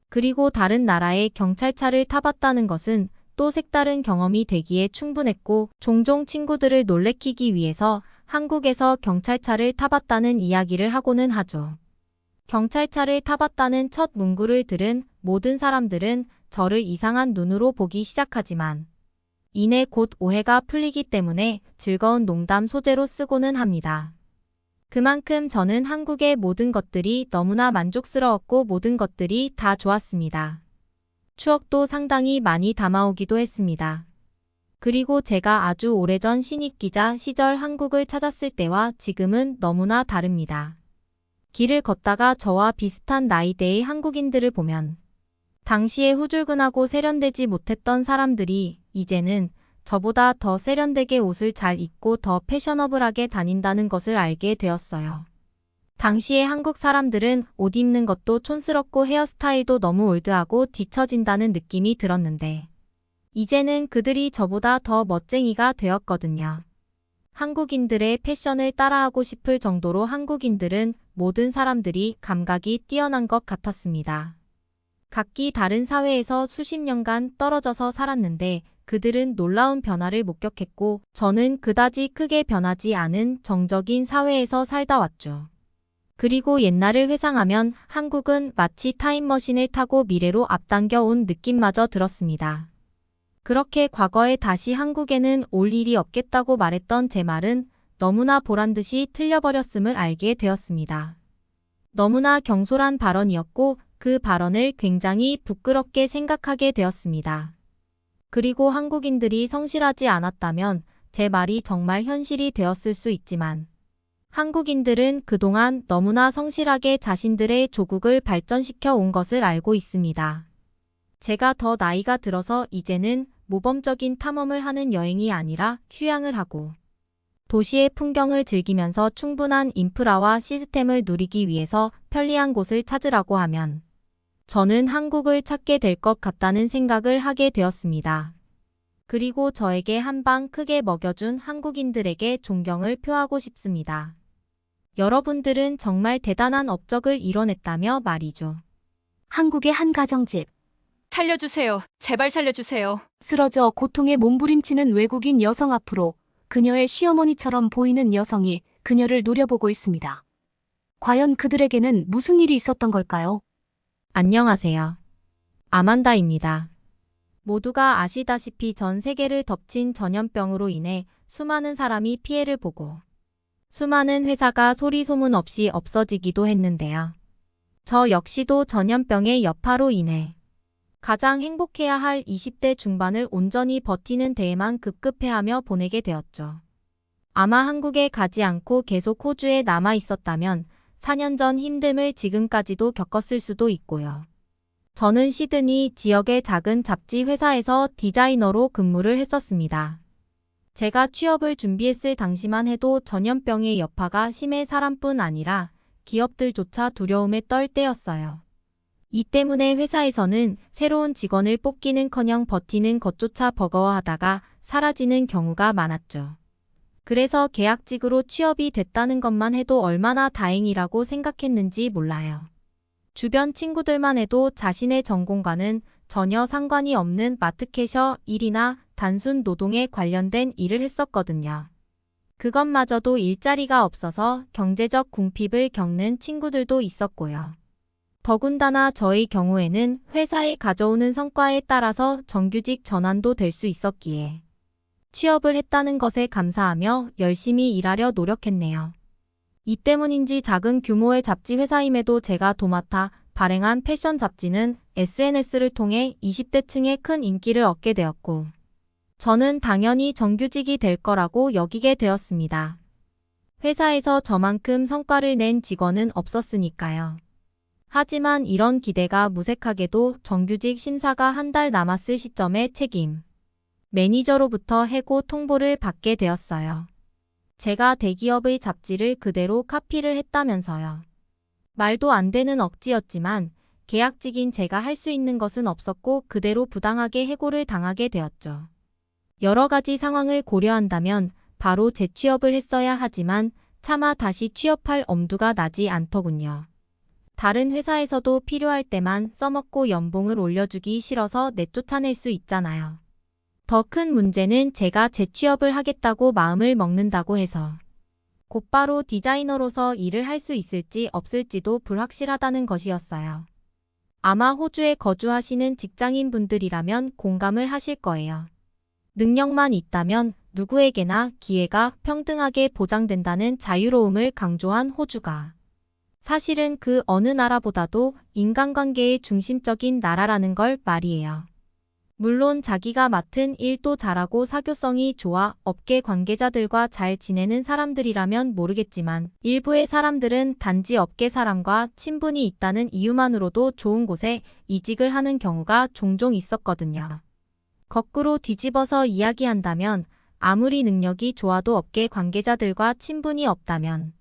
그리고 다른 나라의 경찰차를 타봤다는 것은 또 색다른 경험이 되기에 충분했고 종종 친구들을 놀래키기 위해서 한국에서 경찰차를 타봤다는 이야기를 하고는 하죠. 경찰차를 타봤다는 첫 문구를 들은 모든 사람들은 저를 이상한 눈으로 보기 시작하지만 이내 곧 오해가 풀리기 때문에 즐거운 농담 소재로 쓰고는 합니다. 그만큼 저는 한국의 모든 것들이 너무나 만족스러웠고 모든 것들이 다 좋았습니다. 추억도 상당히 많이 담아오기도 했습니다. 그리고 제가 아주 오래전 신입기자 시절 한국을 찾았을 때와 지금은 너무나 다릅니다. 길을 걷다가 저와 비슷한 나이대의 한국인들을 보면 당시에 후줄근하고 세련되지 못했던 사람들이 이제는 저보다 더 세련되게 옷을 잘 입고 더 패셔너블하게 다닌다는 것을 알게 되었어요. 당시에 한국 사람들은 옷 입는 것도 촌스럽고 헤어스타일도 너무 올드하고 뒤처진다는 느낌이 들었는데 이제는 그들이 저보다 더 멋쟁이가 되었거든요. 한국인들의 패션을 따라하고 싶을 정도로 한국인들은 모든 사람들이 감각이 뛰어난 것 같았습니다. 각기 다른 사회에서 수십 년간 떨어져서 살았는데 그들은 놀라운 변화를 목격했고 저는 그다지 크게 변하지 않은 정적인 사회에서 살다 왔죠. 그리고 옛날을 회상하면 한국은 마치 타임머신을 타고 미래로 앞당겨 온 느낌마저 들었습니다. 그렇게 과거에 다시 한국에는 올 일이 없겠다고 말했던 제 말은 너무나 보란듯이 틀려버렸음을 알게 되었습니다. 너무나 경솔한 발언이었고 그 발언을 굉장히 부끄럽게 생각하게 되었습니다. 그리고 한국인들이 성실하지 않았다면 제 말이 정말 현실이 되었을 수 있지만 한국인들은 그동안 너무나 성실하게 자신들의 조국을 발전시켜 온 것을 알고 있습니다. 제가 더 나이가 들어서 이제는 모범적인 탐험을 하는 여행이 아니라 휴양을 하고 도시의 풍경을 즐기면서 충분한 인프라와 시스템을 누리기 위해서 편리한 곳을 찾으라고 하면 저는 한국을 찾게 될 것 같다는 생각을 하게 되었습니다. 그리고 저에게 한 방 크게 먹여준 한국인들에게 존경을 표하고 싶습니다. 여러분들은 정말 대단한 업적을 이뤄냈다며 말이죠. 한국의 한 가정집. 살려주세요. 제발 살려주세요. 쓰러져 고통에 몸부림치는 외국인 여성 앞으로 그녀의 시어머니처럼 보이는 여성이 그녀를 노려보고 있습니다. 과연 그들에게는 무슨 일이 있었던 걸까요? 안녕하세요. 아만다입니다. 모두가 아시다시피 전 세계를 덮친 전염병으로 인해 수많은 사람이 피해를 보고 수많은 회사가 소리 소문 없이 없어지기도 했는데요. 저 역시도 전염병의 여파로 인해 가장 행복해야 할 20대 중반을 온전히 버티는 데에만 급급해하며 보내게 되었죠. 아마 한국에 가지 않고 계속 호주에 남아 있었다면 4년 전 힘듦을 지금까지도 겪었을 수도 있고요. 저는 시드니 지역의 작은 잡지 회사에서 디자이너로 근무를 했었습니다. 제가 취업을 준비했을 당시만 해도 전염병의 여파가 심해 사람뿐 아니라 기업들조차 두려움에 떨 때였어요. 이 때문에 회사에서는 새로운 직원을 뽑기는커녕 버티는 것조차 버거워하다가 사라지는 경우가 많았죠. 그래서 계약직으로 취업이 됐다는 것만 해도 얼마나 다행이라고 생각했는지 몰라요. 주변 친구들만 해도 자신의 전공과는 전혀 상관이 없는 마트캐셔 일이나 단순 노동에 관련된 일을 했었거든요. 그것마저도 일자리가 없어서 경제적 궁핍을 겪는 친구들도 있었고요. 더군다나 저의 경우에는 회사에 가져오는 성과에 따라서 정규직 전환도 될 수 있었기에 취업을 했다는 것에 감사하며 열심히 일하려 노력했네요. 이 때문인지 작은 규모의 잡지 회사임에도 제가 도맡아 발행한 패션 잡지는 SNS를 통해 20대층의 큰 인기를 얻게 되었고 저는 당연히 정규직이 될 거라고 여기게 되었습니다. 회사에서 저만큼 성과를 낸 직원은 없었으니까요. 하지만 이런 기대가 무색하게도 정규직 심사가 한 달 남았을 시점에 책임 매니저로부터 해고 통보를 받게 되었어요. 제가 대기업의 잡지를 그대로 카피를 했다면서요. 말도 안 되는 억지였지만 계약직인 제가 할 수 있는 것은 없었고 그대로 부당하게 해고를 당하게 되었죠. 여러 가지 상황을 고려한다면 바로 재취업을 했어야 하지만 차마 다시 취업할 엄두가 나지 않더군요. 다른 회사에서도 필요할 때만 써먹고 연봉을 올려주기 싫어서 내쫓아낼 수 있잖아요. 더 큰 문제는 제가 재취업을 하겠다고 마음을 먹는다고 해서 곧바로 디자이너로서 일을 할 수 있을지 없을지도 불확실하다는 것이었어요. 아마 호주에 거주하시는 직장인분들이라면 공감을 하실 거예요. 능력만 있다면 누구에게나 기회가 평등하게 보장된다는 자유로움을 강조한 호주가 사실은 그 어느 나라보다도 인간관계의 중심적인 나라라는 걸 말이에요. 물론 자기가 맡은 일도 잘하고 사교성이 좋아 업계 관계자들과 잘 지내는 사람들이라면 모르겠지만 일부의 사람들은 단지 업계 사람과 친분이 있다는 이유만으로도 좋은 곳에 이직을 하는 경우가 종종 있었거든요. 거꾸로 뒤집어서 이야기한다면 아무리 능력이 좋아도 업계 관계자들과 친분이 없다면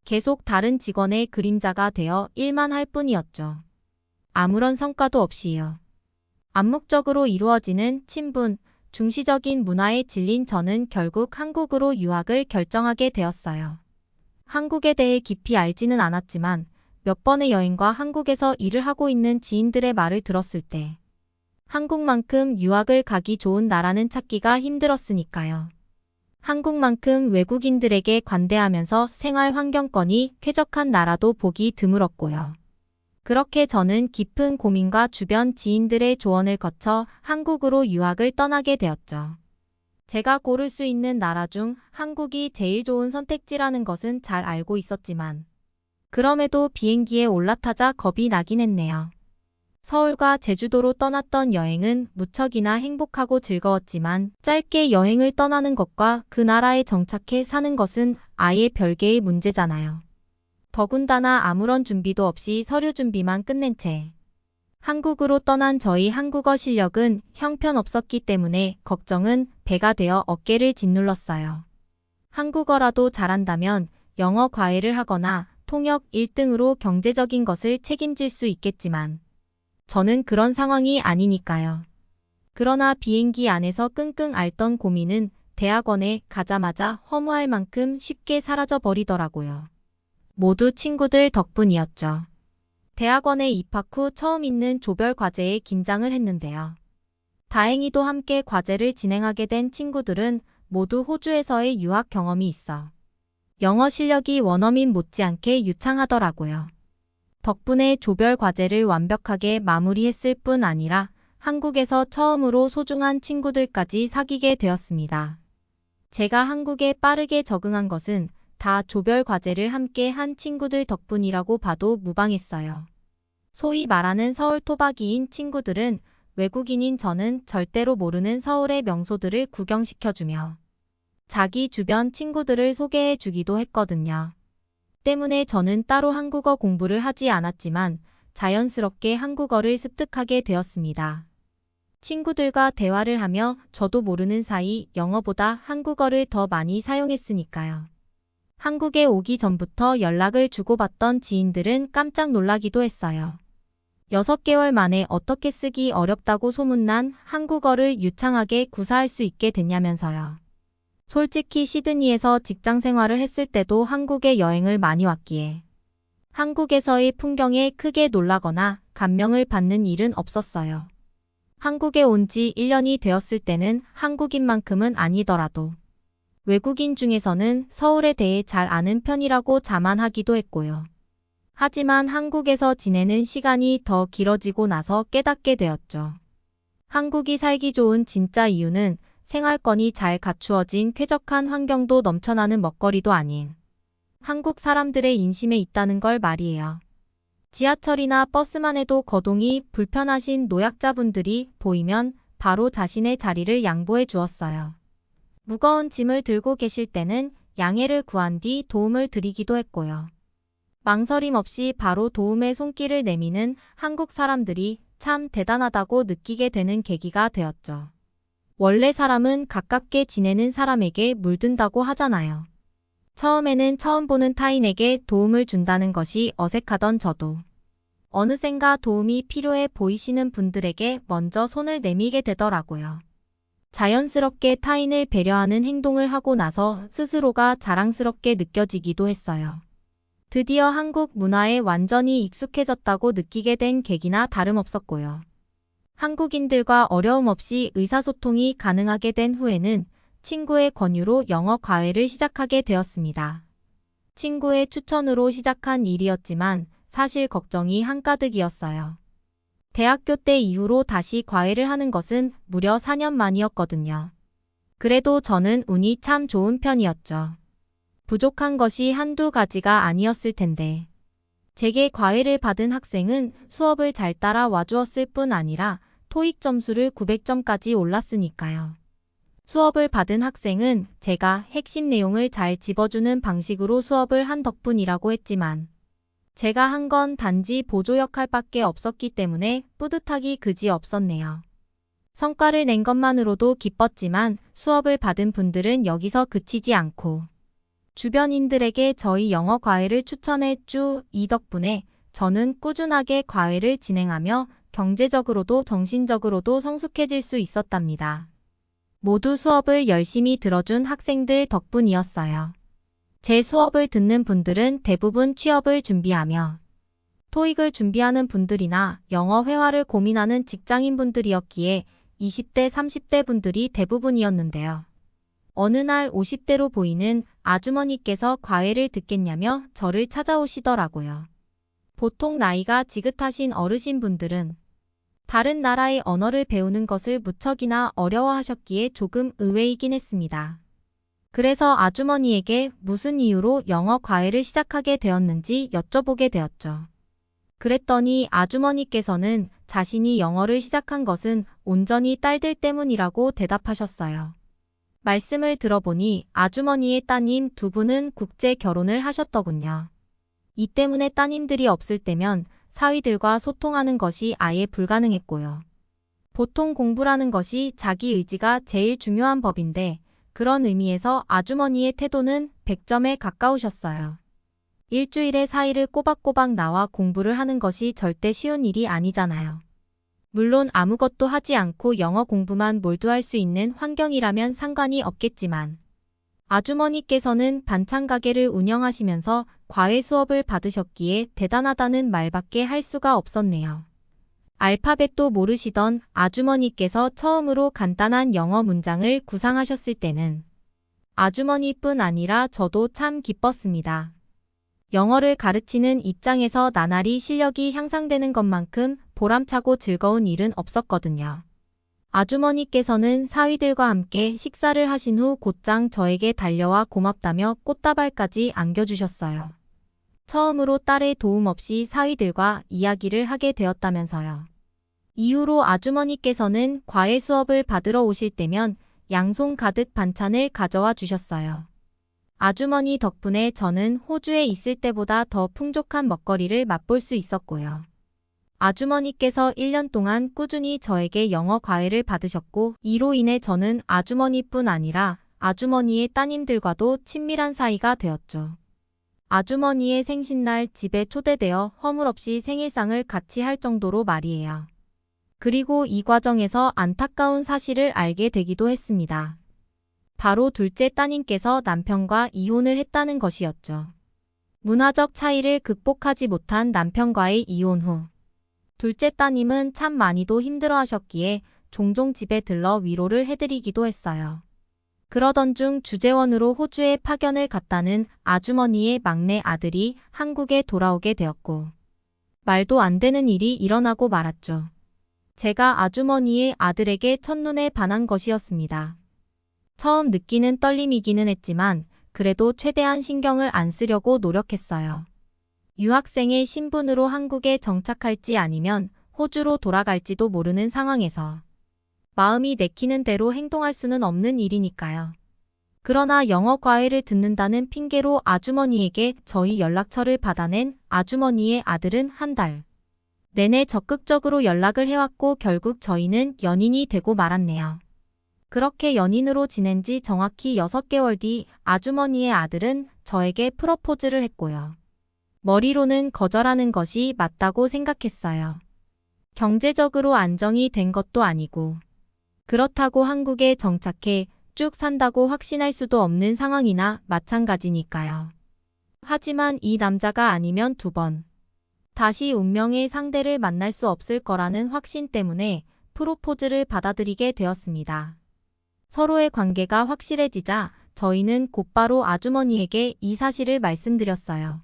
계속 다른 직원의 그림자가 되어 일만 할 뿐이었죠. 아무런 성과도 없이요. 암묵적으로 이루어지는 친분, 중시적인 문화에 질린 저는 결국 한국으로 유학을 결정하게 되었어요. 한국에 대해 깊이 알지는 않았지만 몇 번의 여행과 한국에서 일을 하고 있는 지인들의 말을 들었을 때 한국만큼 유학을 가기 좋은 나라는 찾기가 힘들었으니까요. 한국만큼 외국인들에게 관대하면서 생활 환경권이 쾌적한 나라도 보기 드물었고요. 그렇게 저는 깊은 고민과 주변 지인들의 조언을 거쳐 한국으로 유학을 떠나게 되었죠. 제가 고를 수 있는 나라 중 한국이 제일 좋은 선택지라는 것은 잘 알고 있었지만 그럼에도 비행기에 올라타자 겁이 나긴 했네요. 서울과 제주도로 떠났던 여행은 무척이나 행복하고 즐거웠지만 짧게 여행을 떠나는 것과 그 나라에 정착해 사는 것은 아예 별개의 문제잖아요. 더군다나 아무런 준비도 없이 서류 준비만 끝낸 채 한국으로 떠난 저희 한국어 실력은 형편없었기 때문에 걱정은 배가 되어 어깨를 짓눌렀어요. 한국어라도 잘한다면 영어 과외를 하거나 통역 1등으로 경제적인 것을 책임질 수 있겠지만 저는 그런 상황이 아니니까요. 그러나 비행기 안에서 끙끙 앓던 고민은 대학원에 가자마자 허무할 만큼 쉽게 사라져 버리더라고요. 모두 친구들 덕분이었죠. 대학원에 입학 후 처음 있는 조별 과제에 긴장을 했는데요. 다행히도 함께 과제를 진행하게 된 친구들은 모두 호주에서의 유학 경험이 있어 영어 실력이 원어민 못지않게 유창하더라고요. 덕분에 조별 과제를 완벽하게 마무리했을 뿐 아니라 한국에서 처음으로 소중한 친구들까지 사귀게 되었습니다. 제가 한국에 빠르게 적응한 것은 다 조별 과제를 함께 한 친구들 덕분이라고 봐도 무방했어요. 소위 말하는 서울 토박이인 친구들은 외국인인 저는 절대로 모르는 서울의 명소들을 구경시켜주며 자기 주변 친구들을 소개해 주기도 했거든요. 때문에 저는 따로 한국어 공부를 하지 않았지만 자연스럽게 한국어를 습득하게 되었습니다. 친구들과 대화를 하며 저도 모르는 사이 영어보다 한국어를 더 많이 사용했으니까요. 한국에 오기 전부터 연락을 주고받던 지인들은 깜짝 놀라기도 했어요. 6개월 만에 어떻게 쓰기 어렵다고 소문난 한국어를 유창하게 구사할 수 있게 됐냐면서요. 솔직히 시드니에서 직장 생활을 했을 때도 한국에 여행을 많이 왔기에 한국에서의 풍경에 크게 놀라거나 감명을 받는 일은 없었어요. 한국에 온 지 1년이 되었을 때는 한국인만큼은 아니더라도 외국인 중에서는 서울에 대해 잘 아는 편이라고 자만하기도 했고요. 하지만 한국에서 지내는 시간이 더 길어지고 나서 깨닫게 되었죠. 한국이 살기 좋은 진짜 이유는 생활권이 잘 갖추어진 쾌적한 환경도 넘쳐나는 먹거리도 아닌 한국 사람들의 인심에 있다는 걸 말이에요. 지하철이나 버스만 해도 거동이 불편하신 노약자분들이 보이면 바로 자신의 자리를 양보해 주었어요. 무거운 짐을 들고 계실 때는 양해를 구한 뒤 도움을 드리기도 했고요. 망설임 없이 바로 도움의 손길을 내미는 한국 사람들이 참 대단하다고 느끼게 되는 계기가 되었죠. 원래 사람은 가깝게 지내는 사람에게 물든다고 하잖아요. 처음에는 처음 보는 타인에게 도움을 준다는 것이 어색하던 저도 어느샌가 도움이 필요해 보이시는 분들에게 먼저 손을 내미게 되더라고요. 자연스럽게 타인을 배려하는 행동을 하고 나서 스스로가 자랑스럽게 느껴지기도 했어요. 드디어 한국 문화에 완전히 익숙해졌다고 느끼게 된 계기나 다름없었고요. 한국인들과 어려움 없이 의사소통이 가능하게 된 후에는 친구의 권유로 영어 과외를 시작하게 되었습니다. 친구의 추천으로 시작한 일이었지만 사실 걱정이 한가득이었어요. 대학교 때 이후로 다시 과외를 하는 것은 무려 4년 만이었거든요. 그래도 저는 운이 참 좋은 편이었죠. 부족한 것이 한두 가지가 아니었을 텐데. 제게 과외를 받은 학생은 수업을 잘 따라와 주었을 뿐 아니라 토익 점수를 900점까지 올랐으니까요. 수업을 받은 학생은 제가 핵심 내용을 잘 짚어주는 방식으로 수업을 한 덕분이라고 했지만 제가 한 건 단지 보조 역할밖에 없었기 때문에 뿌듯하기 그지 없었네요. 성과를 낸 것만으로도 기뻤지만 수업을 받은 분들은 여기서 그치지 않고 주변인들에게 저희 영어 과외를 추천해 주 이 덕분에 저는 꾸준하게 과외를 진행하며 경제적으로도 정신적으로도 성숙해질 수 있었답니다. 모두 수업을 열심히 들어준 학생들 덕분이었어요. 제 수업을 듣는 분들은 대부분 취업을 준비하며 토익을 준비하는 분들이나 영어 회화를 고민하는 직장인분들이었기에 20대, 30대 분들이 대부분이었는데요. 어느 날 50대로 보이는 아주머니께서 과외를 듣겠냐며 저를 찾아오시더라고요. 보통 나이가 지긋하신 어르신분들은 다른 나라의 언어를 배우는 것을 무척이나 어려워하셨기에 조금 의외이긴 했습니다. 그래서 아주머니에게 무슨 이유로 영어 과외를 시작하게 되었는지 여쭤보게 되었죠. 그랬더니 아주머니께서는 자신이 영어를 시작한 것은 온전히 딸들 때문이라고 대답하셨어요. 말씀을 들어보니 아주머니의 따님 두 분은 국제 결혼을 하셨더군요. 이 때문에 따님들이 없을 때면 사위들과 소통하는 것이 아예 불가능했고요. 보통 공부라는 것이 자기 의지가 제일 중요한 법인데 그런 의미에서 아주머니의 태도는 100점에 가까우셨어요. 일주일에 4일을 꼬박꼬박 나와 공부를 하는 것이 절대 쉬운 일이 아니잖아요. 물론 아무것도 하지 않고 영어 공부만 몰두할 수 있는 환경이라면 상관이 없겠지만 아주머니께서는 반찬 가게를 운영하시면서 과외 수업을 받으셨기에 대단하다는 말밖에 할 수가 없었네요. 알파벳도 모르시던 아주머니께서 처음으로 간단한 영어 문장을 구상하셨을 때는 아주머니뿐 아니라 저도 참 기뻤습니다. 영어를 가르치는 입장에서 나날이 실력이 향상되는 것만큼 보람차고 즐거운 일은 없었거든요. 아주머니께서는 사위들과 함께 식사를 하신 후 곧장 저에게 달려와 고맙다며 꽃다발까지 안겨주셨어요. 처음으로 딸의 도움 없이 사위들과 이야기를 하게 되었다면서요. 이후로 아주머니께서는 과외 수업을 받으러 오실 때면 양손 가득 반찬을 가져와 주셨어요. 아주머니 덕분에 저는 호주에 있을 때보다 더 풍족한 먹거리를 맛볼 수 있었고요. 아주머니께서 1년 동안 꾸준히 저에게 영어 과외를 받으셨고 이로 인해 저는 아주머니뿐 아니라 아주머니의 따님들과도 친밀한 사이가 되었죠. 아주머니의 생신날 집에 초대되어 허물없이 생일상을 같이 할 정도로 말이에요. 그리고 이 과정에서 안타까운 사실을 알게 되기도 했습니다. 바로 둘째 따님께서 남편과 이혼을 했다는 것이었죠. 문화적 차이를 극복하지 못한 남편과의 이혼 후 둘째 따님은 참 많이도 힘들어하셨기에 종종 집에 들러 위로를 해드리기도 했어요. 그러던 중 주재원으로 호주에 파견을 갔다는 아주머니의 막내 아들이 한국에 돌아오게 되었고 말도 안 되는 일이 일어나고 말았죠. 제가 아주머니의 아들에게 첫눈에 반한 것이었습니다. 처음 느끼는 떨림이기는 했지만 그래도 최대한 신경을 안 쓰려고 노력했어요. 유학생의 신분으로 한국에 정착할지 아니면 호주로 돌아갈지도 모르는 상황에서 마음이 내키는 대로 행동할 수는 없는 일이니까요. 그러나 영어 과외를 듣는다는 핑계로 아주머니에게 저희 연락처를 받아낸 아주머니의 아들은 한 달 내내 적극적으로 연락을 해왔고 결국 저희는 연인이 되고 말았네요. 그렇게 연인으로 지낸 지 정확히 6개월 뒤 아주머니의 아들은 저에게 프러포즈를 했고요. 머리로는 거절하는 것이 맞다고 생각했어요. 경제적으로 안정이 된 것도 아니고 그렇다고 한국에 정착해 쭉 산다고 확신할 수도 없는 상황이나 마찬가지니까요. 하지만 이 남자가 아니면 2번 다시 운명의 상대를 만날 수 없을 거라는 확신 때문에 프로포즈를 받아들이게 되었습니다. 서로의 관계가 확실해지자 저희는 곧바로 아주머니에게 이 사실을 말씀드렸어요.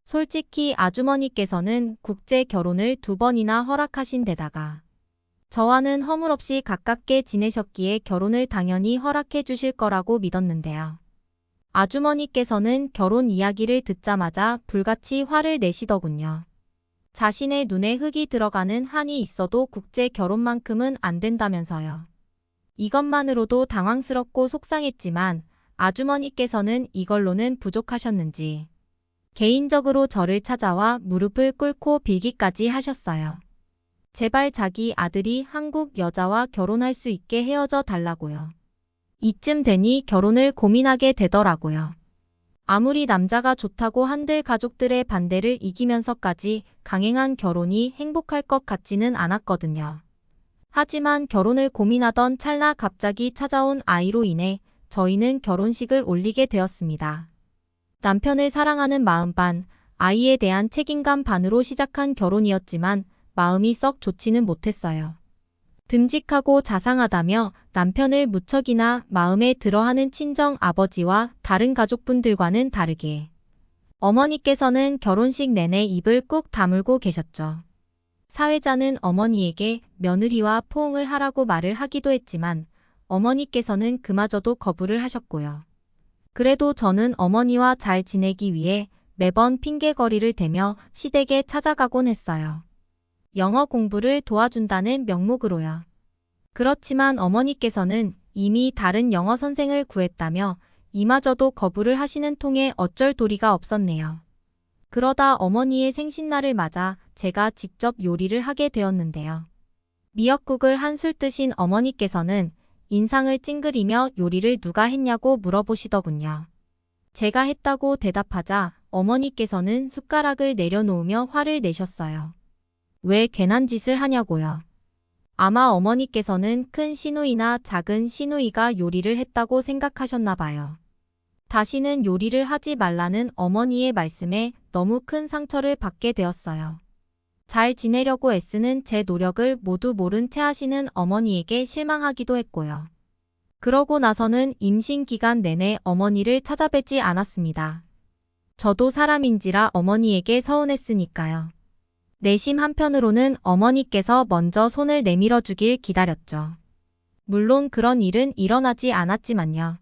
솔직히 아주머니께서는 국제 결혼을 2번이나 허락하신 데다가 저와는 허물없이 가깝게 지내셨기에 결혼을 당연히 허락해 주실 거라고 믿었는데요. 아주머니께서는 결혼 이야기를 듣자마자 불같이 화를 내시더군요. 자신의 눈에 흙이 들어가는 한이 있어도 국제 결혼만큼은 안 된다면서요. 이것만으로도 당황스럽고 속상했지만 아주머니께서는 이걸로는 부족하셨는지 개인적으로 저를 찾아와 무릎을 꿇고 빌기까지 하셨어요. 제발 자기 아들이 한국 여자와 결혼할 수 있게 헤어져 달라고요. 이쯤 되니 결혼을 고민하게 되더라고요. 아무리 남자가 좋다고 한들 가족들의 반대를 이기면서까지 강행한 결혼이 행복할 것 같지는 않았거든요. 하지만 결혼을 고민하던 찰나 갑자기 찾아온 아이로 인해 저희는 결혼식을 올리게 되었습니다. 남편을 사랑하는 마음 반, 아이에 대한 책임감 반으로 시작한 결혼이었지만 마음이 썩 좋지는 못했어요. 듬직하고 자상하다며 남편을 무척이나 마음에 들어하는 친정 아버지와 다른 가족분들과는 다르게 어머니께서는 결혼식 내내 입을 꾹 다물고 계셨죠. 사회자는 어머니에게 며느리와 포옹을 하라고 말을 하기도 했지만 어머니께서는 그마저도 거부를 하셨고요. 그래도 저는 어머니와 잘 지내기 위해 매번 핑계거리를 대며 시댁에 찾아가곤 했어요. 영어 공부를 도와준다는 명목으로요. 그렇지만 어머니께서는 이미 다른 영어 선생을 구했다며 이마저도 거부를 하시는 통에 어쩔 도리가 없었네요. 그러다 어머니의 생신날을 맞아 제가 직접 요리를 하게 되었는데요. 미역국을 한술 뜨신 어머니께서는 인상을 찡그리며 요리를 누가 했냐고 물어보시더군요. 제가 했다고 대답하자 어머니께서는 숟가락을 내려놓으며 화를 내셨어요. 왜 괜한 짓을 하냐고요. 아마 어머니께서는 큰 시누이나 작은 시누이가 요리를 했다고 생각하셨나 봐요. 다시는 요리를 하지 말라는 어머니의 말씀에 너무 큰 상처를 받게 되었어요. 잘 지내려고 애쓰는 제 노력을 모두 모른 채 하시는 어머니에게 실망하기도 했고요. 그러고 나서는 임신 기간 내내 어머니를 찾아뵙지 않았습니다. 저도 사람인지라 어머니에게 서운했으니까요. 내심 한편으로는 어머니께서 먼저 손을 내밀어 주길 기다렸죠. 물론 그런 일은 일어나지 않았지만요.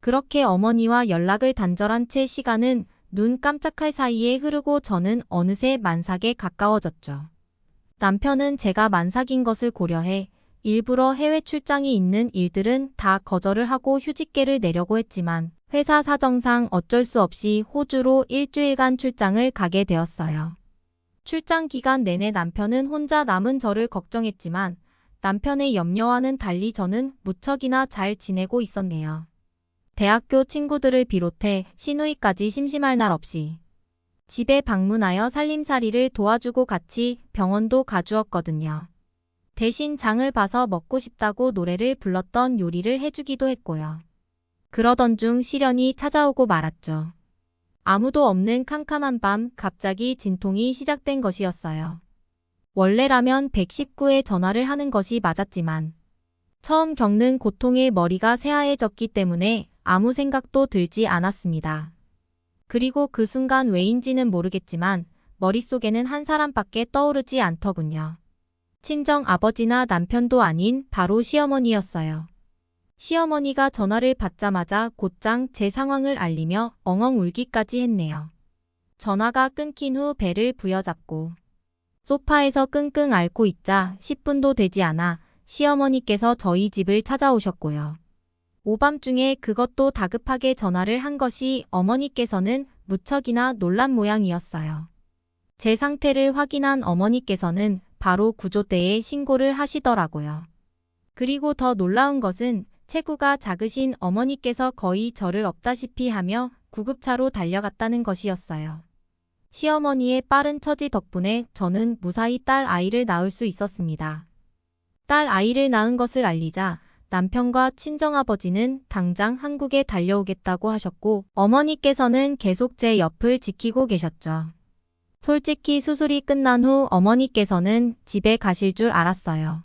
그렇게 어머니와 연락을 단절한 채 시간은 눈 깜짝할 사이에 흐르고 저는 어느새 만삭에 가까워졌죠. 남편은 제가 만삭인 것을 고려해 일부러 해외 출장이 있는 일들은 다 거절을 하고 휴직계를 내려고 했지만 회사 사정상 어쩔 수 없이 호주로 일주일간 출장을 가게 되었어요. 출장 기간 내내 남편은 혼자 남은 저를 걱정했지만 남편의 염려와는 달리 저는 무척이나 잘 지내고 있었네요. 대학교 친구들을 비롯해 시누이까지 심심할 날 없이 집에 방문하여 살림살이를 도와주고 같이 병원도 가주었거든요. 대신 장을 봐서 먹고 싶다고 노래를 불렀던 요리를 해주기도 했고요. 그러던 중 시련이 찾아오고 말았죠. 아무도 없는 캄캄한 밤 갑자기 진통이 시작된 것이었어요. 원래라면 119에 전화를 하는 것이 맞았지만 처음 겪는 고통에 머리가 새하얘졌기 때문에 아무 생각도 들지 않았습니다. 그리고 그 순간 왜인지는 모르겠지만 머릿속에는 한 사람밖에 떠오르지 않더군요. 친정 아버지나 남편도 아닌 바로 시어머니였어요. 시어머니가 전화를 받자마자 곧장 제 상황을 알리며 엉엉 울기까지 했네요. 전화가 끊긴 후 배를 부여잡고 소파에서 끙끙 앓고 있자 10분도 되지 않아 시어머니께서 저희 집을 찾아오셨고요. 오밤중에 그것도 다급하게 전화를 한 것이 어머니께서는 무척이나 놀란 모양이었어요. 제 상태를 확인한 어머니께서는 바로 구조대에 신고를 하시더라고요. 그리고 더 놀라운 것은 체구가 작으신 어머니께서 거의 저를 업다시피 하며 구급차로 달려갔다는 것이었어요. 시어머니의 빠른 처지 덕분에 저는 무사히 딸 아이를 낳을 수 있었습니다. 딸 아이를 낳은 것을 알리자 남편과 친정아버지는 당장 한국에 달려오겠다고 하셨고 어머니께서는 계속 제 옆을 지키고 계셨죠. 솔직히 수술이 끝난 후 어머니께서는 집에 가실 줄 알았어요.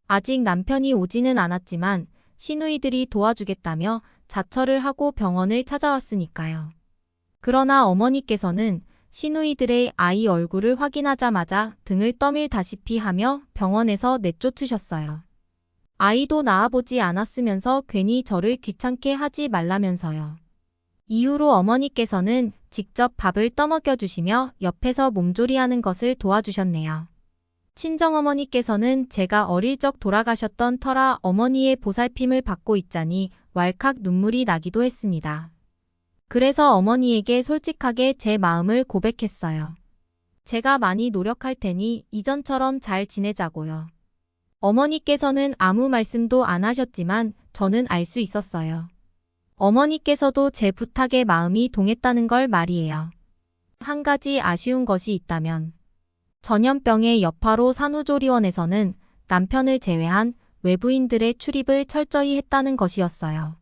아직 남편이 오지는 않았지만 시누이들이 도와주겠다며 자처를 하고 병원을 찾아왔으니까요. 그러나 어머니께서는 시누이들의 아이 얼굴을 확인하자마자 등을 떠밀다시피 하며 병원에서 내쫓으셨어요. 아이도 낳아보지 않았으면서 괜히 저를 귀찮게 하지 말라면서요. 이후로 어머니께서는 직접 밥을 떠먹여 주시며 옆에서 몸조리하는 것을 도와주셨네요. 친정어머니께서는 제가 어릴 적 돌아가셨던 터라 어머니의 보살핌을 받고 있자니 왈칵 눈물이 나기도 했습니다. 그래서 어머니에게 솔직하게 제 마음을 고백했어요. 제가 많이 노력할 테니 이전처럼 잘 지내자고요. 어머니께서는 아무 말씀도 안 하셨지만 저는 알 수 있었어요. 어머니께서도 제 부탁에 마음이 동했다는 걸 말이에요. 한 가지 아쉬운 것이 있다면 전염병의 여파로 산후조리원에서는 남편을 제외한 외부인들의 출입을 철저히 했다는 것이었어요.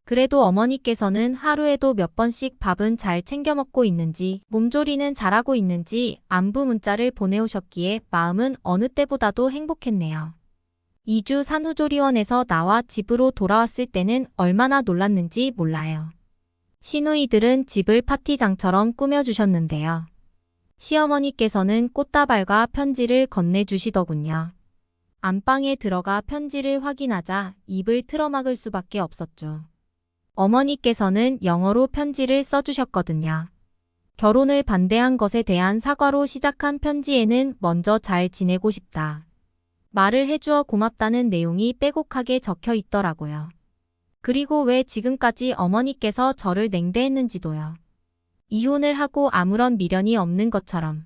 그래도 어머니께서는 하루에도 몇 번씩 밥은 잘 챙겨 먹고 있는지, 몸조리는 잘하고 있는지 안부 문자를 보내오셨기에 마음은 어느 때보다도 행복했네요. 2주 산후조리원에서 나와 집으로 돌아왔을 때는 얼마나 놀랐는지 몰라요. 시누이들은 집을 파티장처럼 꾸며주셨는데요. 시어머니께서는 꽃다발과 편지를 건네주시더군요. 안방에 들어가 편지를 확인하자 입을 틀어막을 수밖에 없었죠. 어머니께서는 영어로 편지를 써주셨거든요. 결혼을 반대한 것에 대한 사과로 시작한 편지에는 먼저 잘 지내고 싶다. 말을 해주어 고맙다는 내용이 빼곡하게 적혀 있더라고요. 그리고 왜 지금까지 어머니께서 저를 냉대했는지도요. 이혼을 하고 아무런 미련이 없는 것처럼.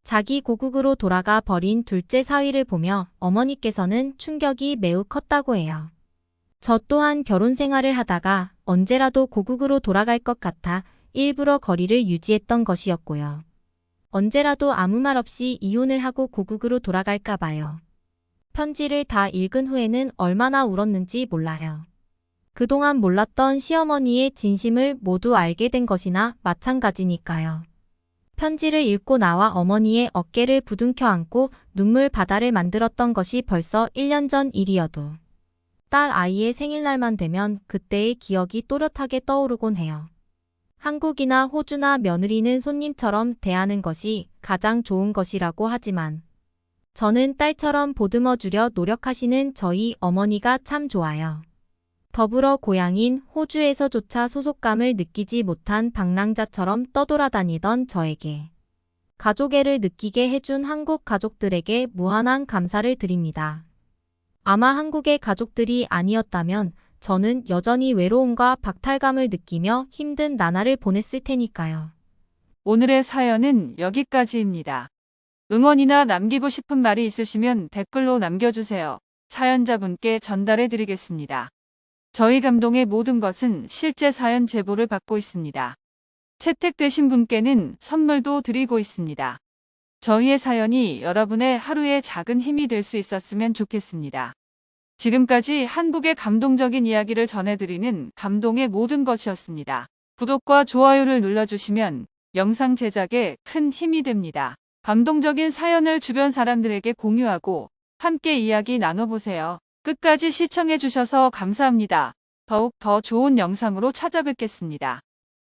자기 고국으로 돌아가 버린 둘째 사위를 보며 어머니께서는 충격이 매우 컸다고 해요. 저 또한 결혼 생활을 하다가 언제라도 고국으로 돌아갈 것 같아 일부러 거리를 유지했던 것이었고요. 언제라도 아무 말 없이 이혼을 하고 고국으로 돌아갈까 봐요. 편지를 다 읽은 후에는 얼마나 울었는지 몰라요. 그동안 몰랐던 시어머니의 진심을 모두 알게 된 것이나 마찬가지니까요. 편지를 읽고 나와 어머니의 어깨를 부둥켜 안고 눈물 바다를 만들었던 것이 벌써 1년 전 일이어도 딸 아이의 생일날만 되면 그때의 기억이 또렷하게 떠오르곤 해요. 한국이나 호주나 며느리는 손님처럼 대하는 것이 가장 좋은 것이라고 하지만 저는 딸처럼 보듬어 주려 노력하시는 저희 어머니가 참 좋아요. 더불어 고향인 호주에서조차 소속감을 느끼지 못한 방랑자처럼 떠돌아다니던 저에게 가족애를 느끼게 해준 한국 가족들에게 무한한 감사를 드립니다. 아마 한국의 가족들이 아니었다면 저는 여전히 외로움과 박탈감을 느끼며 힘든 나날을 보냈을 테니까요. 오늘의 사연은 여기까지입니다. 응원이나 남기고 싶은 말이 있으시면 댓글로 남겨주세요. 사연자분께 전달해 드리겠습니다. 저희 감동의 모든 것은 실제 사연 제보를 받고 있습니다. 채택되신 분께는 선물도 드리고 있습니다. 저희의 사연이 여러분의 하루의 작은 힘이 될 수 있었으면 좋겠습니다. 지금까지 한국의 감동적인 이야기를 전해드리는 감동의 모든 것이었습니다. 구독과 좋아요를 눌러주시면 영상 제작에 큰 힘이 됩니다. 감동적인 사연을 주변 사람들에게 공유하고 함께 이야기 나눠보세요. 끝까지 시청해주셔서 감사합니다. 더욱 더 좋은 영상으로 찾아뵙겠습니다.